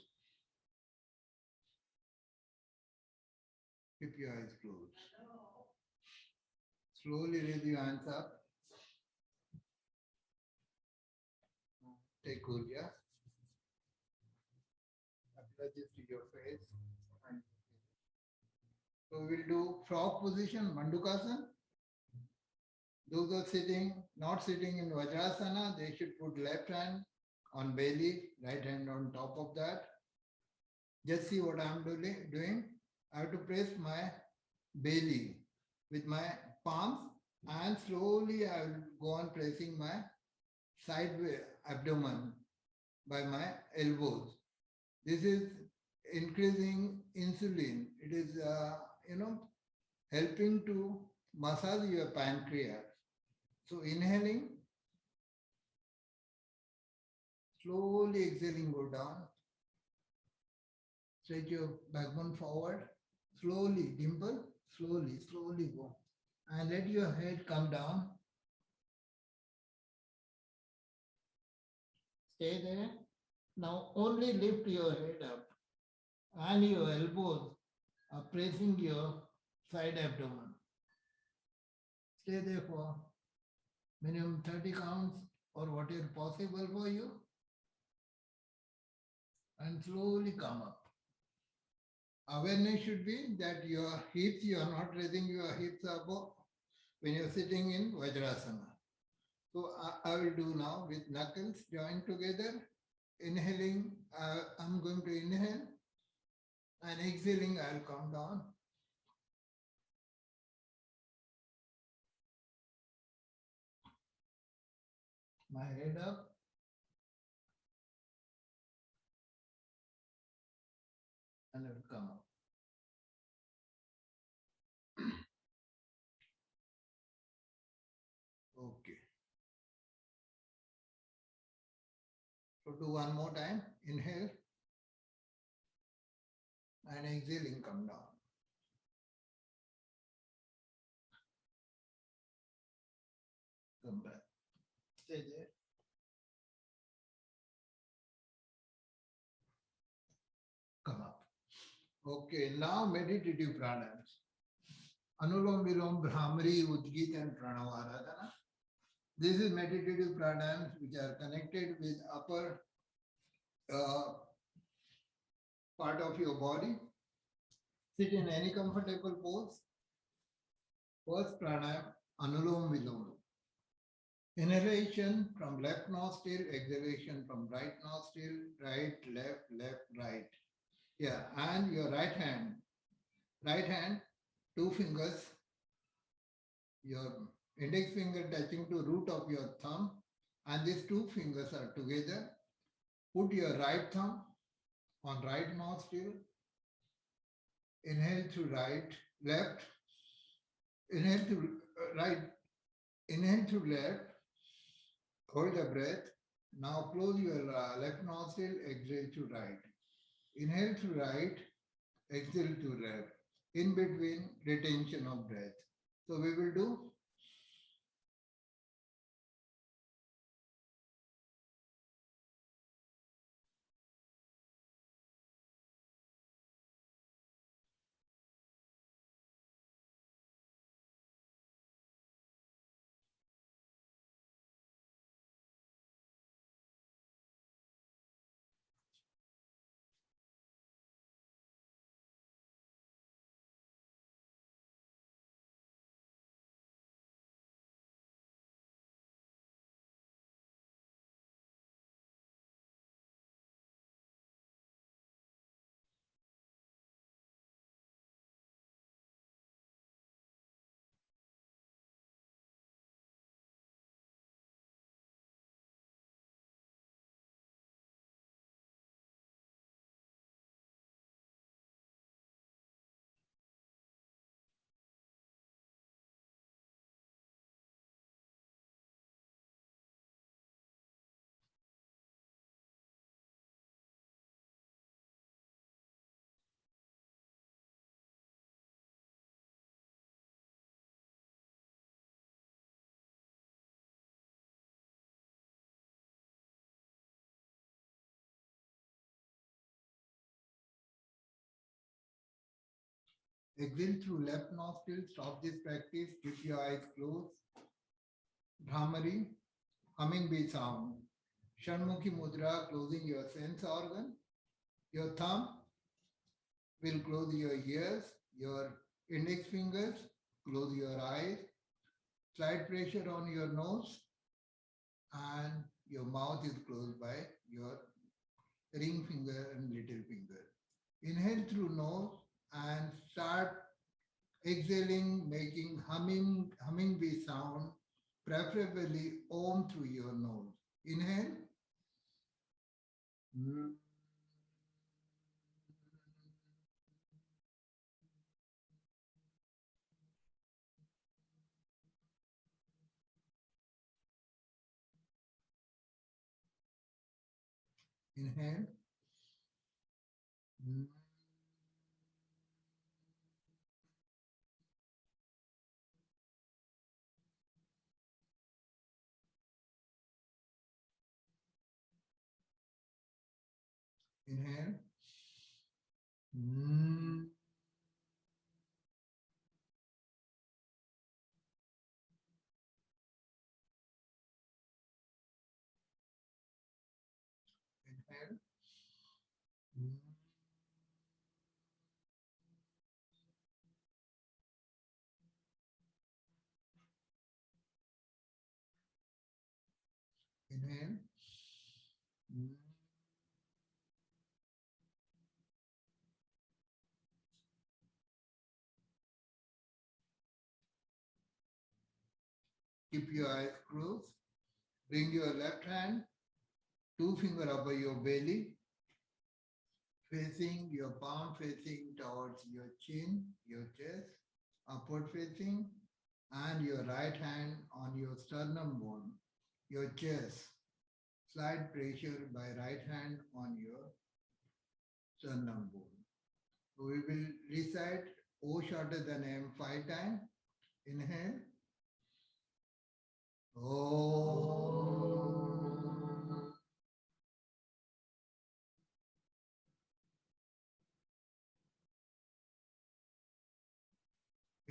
Speaker 1: Keep your eyes closed. Slowly raise your hands up. Take Gurja. Apply this to your face. So we'll do frog position, Mandukasana. Those are sitting, not sitting in Vajrasana, they should put left hand on belly, right hand on top of that. Just see what I'm doing. I have to press my belly with my palms and slowly I will go on pressing my side abdomen by my elbows. This is increasing insulin. It is, helping to massage your pancreas. So inhaling, slowly exhaling, go down. Stretch your backbone forward. Slowly, dimple, slowly go. And let your head come down. Stay there. Now only lift your head up and your elbows are pressing your side abdomen. Stay there for minimum 30 counts or whatever possible for you. And slowly come up. Awareness should be that your hips, you are not raising your hips above when you're sitting in Vajrasana. So I will do now with knuckles joined together. Inhaling, I'm going to inhale. And exhaling, I'll come down. My head up. And it will come up. Okay. So do one more time. Inhale. And exhaling, come down. Okay, now meditative pranayams. Anulom Vilom, Brahmari, Udgit and Pranavaradana. This is meditative pranayams which are connected with upper uh, part of your body. Sit in any comfortable pose. First pranayam, Anulom Vilom. Inhalation from left nostril, exhalation from right nostril, right, left, right. Yeah, and your right hand, two fingers, your index finger touching to root of your thumb, and these two fingers are together. Put your right thumb on right nostril, inhale to right, left, inhale to right, inhale to left, hold the breath. Now close your left nostril, exhale to right. Inhale to right, exhale to left. In between, retention of breath. So we will do. Exhale through left nostril, stop this practice, keep your eyes closed. Bhramari, humming bee sound. Shanmukhi mudra, closing your sense organ. Your thumb will close your ears, your index fingers, close your eyes, slight pressure on your nose, and your mouth is closed by your ring finger and little finger. Inhale through nose and start exhaling, making humming bee sound, preferably om through your nose. Inhale. Inhale. Inhale. Inhale. Inhale. Keep your eyes closed. Bring your left hand, two finger above your belly, facing your palm facing towards your chin, your chest, upward facing, and your right hand on your sternum bone, your chest. Slight pressure by right hand on your sternum bone. We will recite O shorter than M 5 times. Inhale. Om.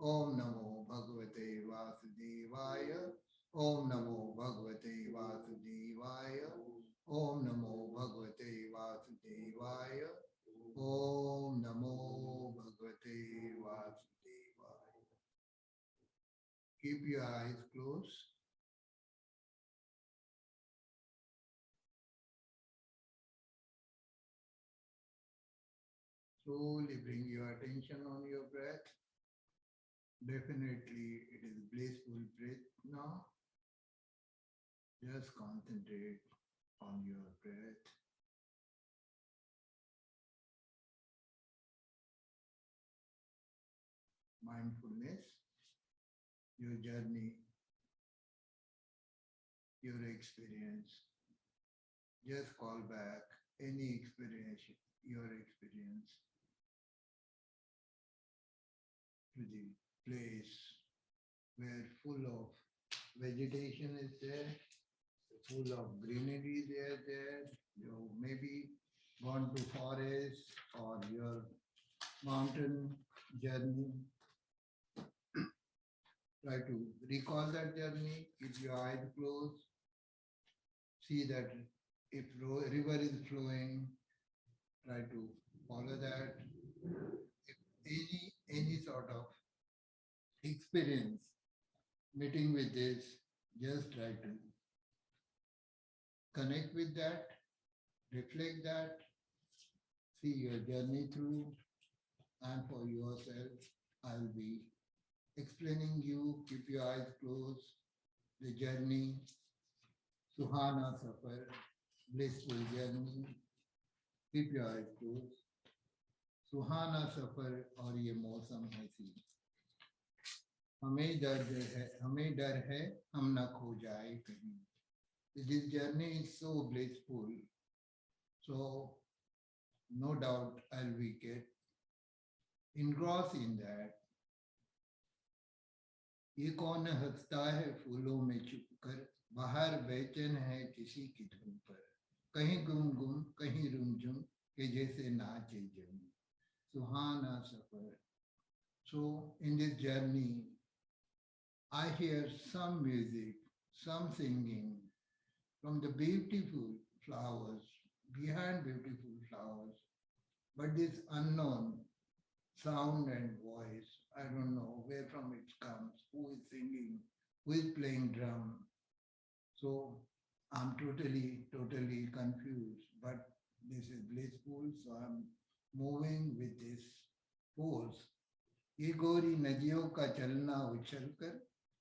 Speaker 1: Om Namo Bhagavate Vasudevaya. Om Namo Bhagavate Vasudevaya. Om Namo Bhagavate Vasudevaya. Om Namo Bhagavate Vasudevaya. Keep your eyes closed. Slowly bring your attention on your breath. Definitely it is blissful breath now. Just concentrate on your breath. Mindfulness, your journey, your experience. Just call back any experience, your experience to the place where full of vegetation is there, full of greenery there. You maybe gone to forest or your mountain journey. Try to recall that journey, keep your eyes closed, see that if river is flowing, try to follow that. If any sort of experience meeting with this, just try to connect with that, reflect that, see your journey through, and for yourself, I'll be explaining you, keep your eyes closed, the journey, Suhana Safar, blissful journey, keep your eyes closed. सुहाना सफर और ये मौसम ऐसी हमें डर है हम न खो जाए कहीं. This journey is so blissful, so no doubt I'll be get engrossed in that. ये कौन हंसता है फूलों में छुपकर, बाहर बेचैन है किसी की धुन पर, कहीं गुम गुम कहीं रुमझुम के जैसे नाचे जमी. Suhana Safar. So in this journey, I hear some music, some singing from the beautiful flowers, behind beautiful flowers, but this unknown sound and voice, I don't know where from it comes, who is singing, who is playing drum. So I'm totally confused, but this is blissful, so I'm moving with this force. ये गोरी नदियों का चलना उछल कर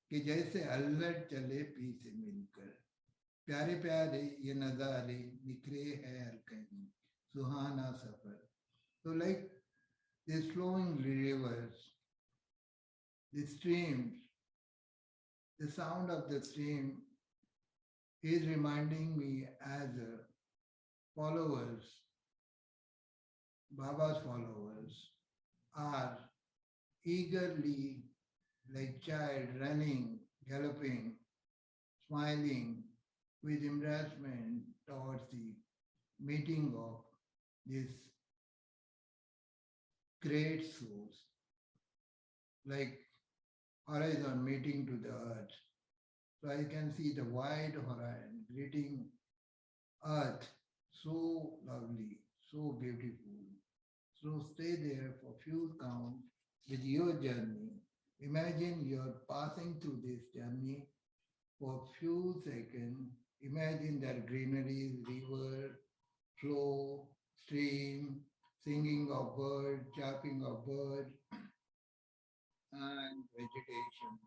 Speaker 1: कि जैसे अल्लड़ चले पी से मिलकर, प्यारे प्यारे ये नजारे निखरे हैं हर कहीं, सुहाना सफर. So like these flowing rivers, the streams, the sound of the stream is reminding me as followers, Baba's followers are eagerly, like child, running, galloping, smiling with embarrassment towards the meeting of this great source, like horizon meeting to the earth. So I can see the wide horizon greeting earth, so lovely, so beautiful. So stay there for few counts with your journey. Imagine you're passing through this journey for few seconds. Imagine that greenery, river, flow, stream, singing of bird, chirping of bird, and vegetation.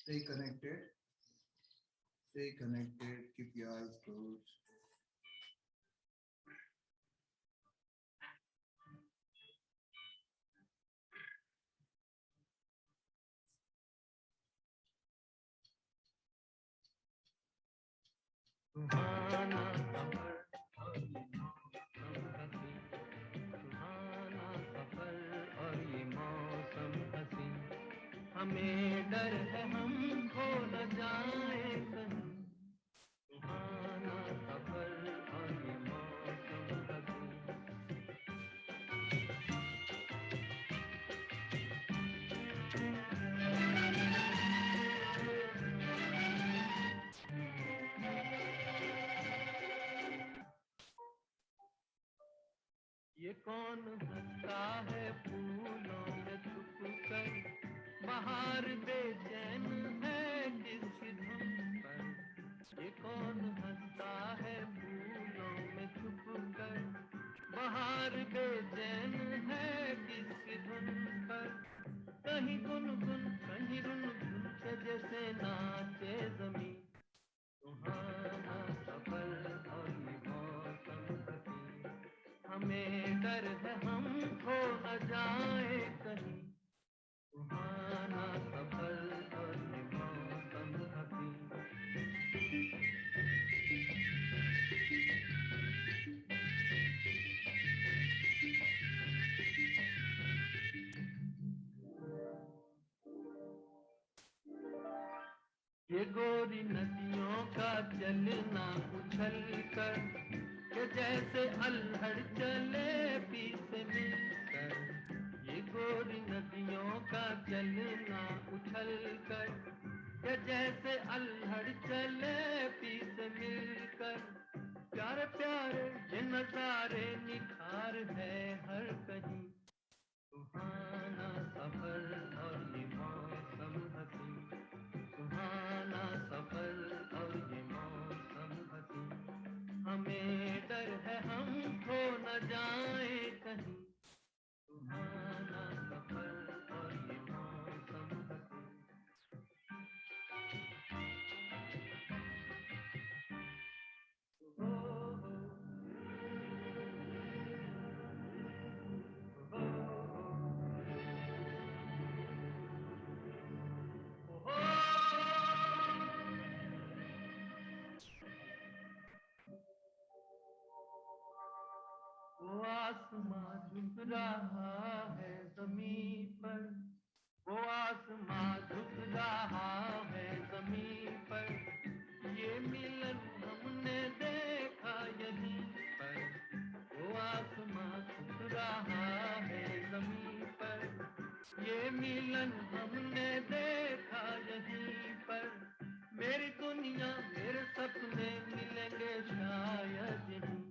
Speaker 1: Stay connected. Stay connected. Keep your eyes closed.
Speaker 4: सुहाना सफर हमें डर है हम खो न जाए कहीं, सुहाना सफर और ये मौसम हसीन। ये कौन हंसता है फूलों में छुप कर, बाहर बेचैन है किसकी धुन पर। ये कौन हंसता है फूलों में छुप कर, बाहर बेचैन है किसकी धुन पर। कहीं गुनगुन कहीं रुनझुन के जैसे नाचे जमीन, सुहाना सफर और ये मौसम हसीन। हमें डर है हम खो न जाए कहीं, सुहाना सफर और ये मौसम हसीन। ये गोरी नदियों का चलना उछल कर, ये जैसे अल्हड़ चले पीस मिलकर। ये गोरी नदियों का चलना उछल कर, ये जैसे अल्हड़ चले पीस मिलकर। प्यारे प्यारे ये नजारे निखार है हर कहीं, सुहाना सफर और ये मौसम हसीन, सुहाना सफर और ये मौसम हसीन। हमें डर है हम खो न जाए कहीं, सुहाना सफर और ये मौसम हसीन। ओ, ओ, वो आसमां झुक रहा है जमीन पर, वो आसमां झुक रहा है जमीन पर। ये मिलन हमने देखा यहीं पर, वो आसमां झुक रहा है जमीन पर। ये मिलन हमने देखा यहीं पर। मेरी दुनिया मेरे सपने मिलेंगे शायद यहीं,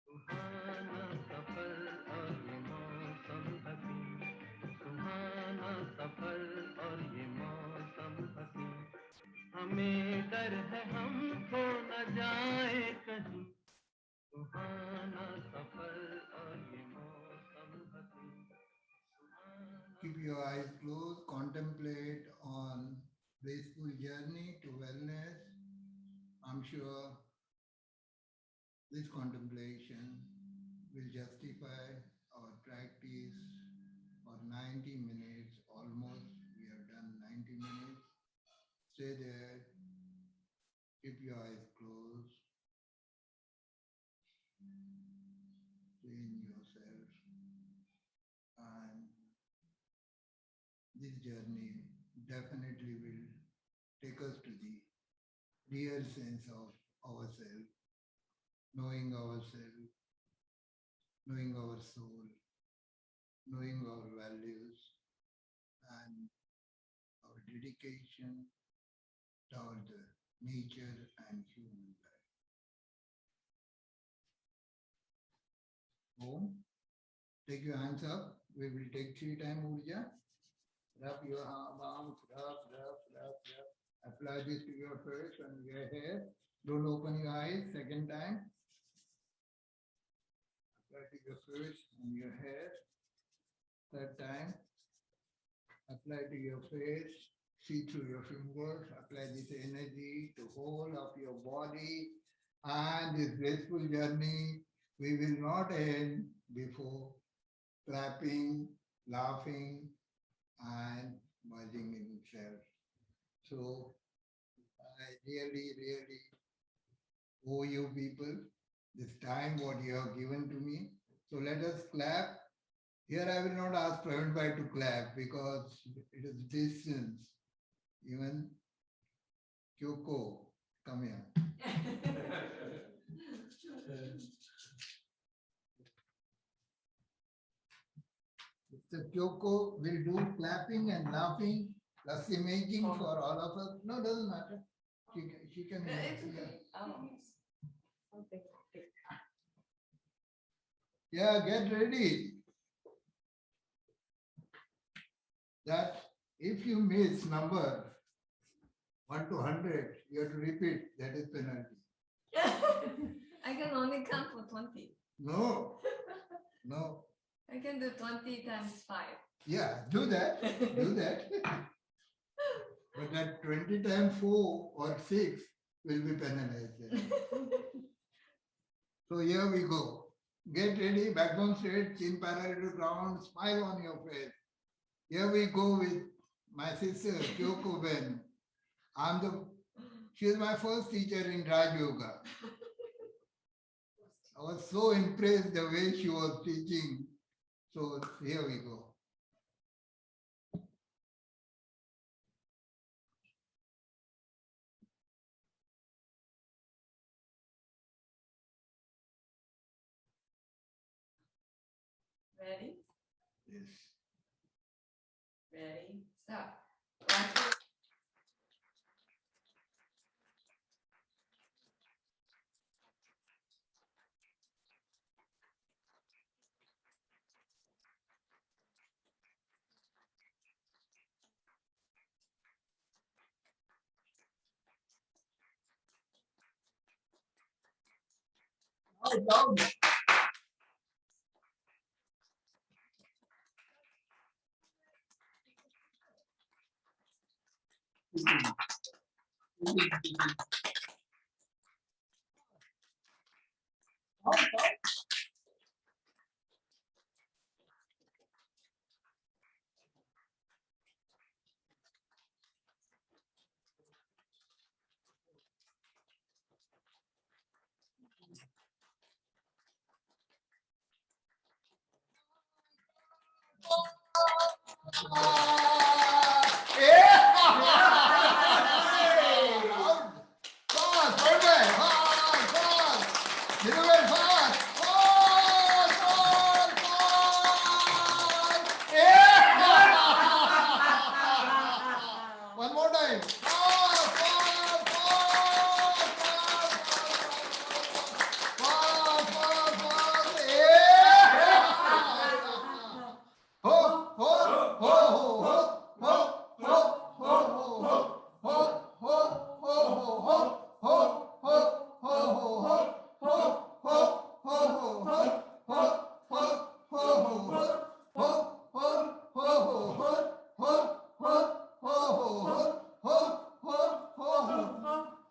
Speaker 4: सुहाना सफर और ये मौसम हसीन, सुहाना सफर और ये मौसम हसीन। हमें डर है हम खो न जाए कहीं, सुहाना सफर और ये मौसम हसीन, सुहाना।
Speaker 1: Keep your eyes closed, contemplate on blissful journey to wellness. I'm sure this contemplation will justify our practice for 90 minutes almost. We have done 90 minutes. Stay there. Keep your eyes closed. Train yourself. And this journey definitely will take us to the real sense of ourselves, knowing ourselves, knowing our soul, knowing our values, and our dedication toward the nature and human life. Om. Take your hands up. We will take 3 times Urja. Rub your arms, rub. Apply this to your face and your hair. Don't open your eyes. Second time. Apply to your face and your hair. Third time. Apply to your face. See through your fingers. Apply this energy to whole of your body. And this blissful journey, we will not end before clapping, laughing, and merging in itself. So I really owe you people this time what you have given to me. So let us clap Here I will not ask Praveen Bhai to clap because it is distance. Even Kyoko, come here. Mr. Kyoko will do clapping and laughing plus imaging for all of us. No, doesn't matter. She can. Yeah, get ready. That if you miss number 1 to 100, you have to repeat. That is penalty.
Speaker 5: I can only count for 20.
Speaker 1: No, no.
Speaker 5: I can do 20 times 5.
Speaker 1: Yeah, do that. Do that. But that 20 times 4 or 6 will be penalized. Then. So here we go. Get ready, backbone straight, chin parallel to ground, smile on your face. Here we go with my sister, Kyoko Ben. She is my first teacher in Raj Yoga. I was so impressed the way she was teaching. So here we go.
Speaker 5: Ready?
Speaker 1: Yes.
Speaker 5: Ready? Stop. Last one.
Speaker 1: Down. One more time.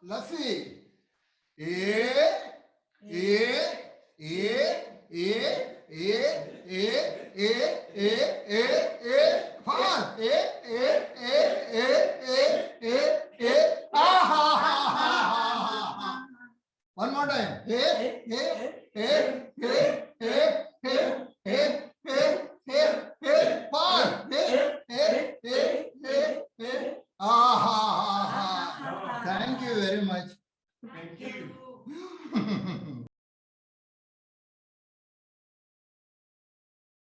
Speaker 1: Lassi. Fast. One more time. Fast. Thank you very much.
Speaker 2: Thank you.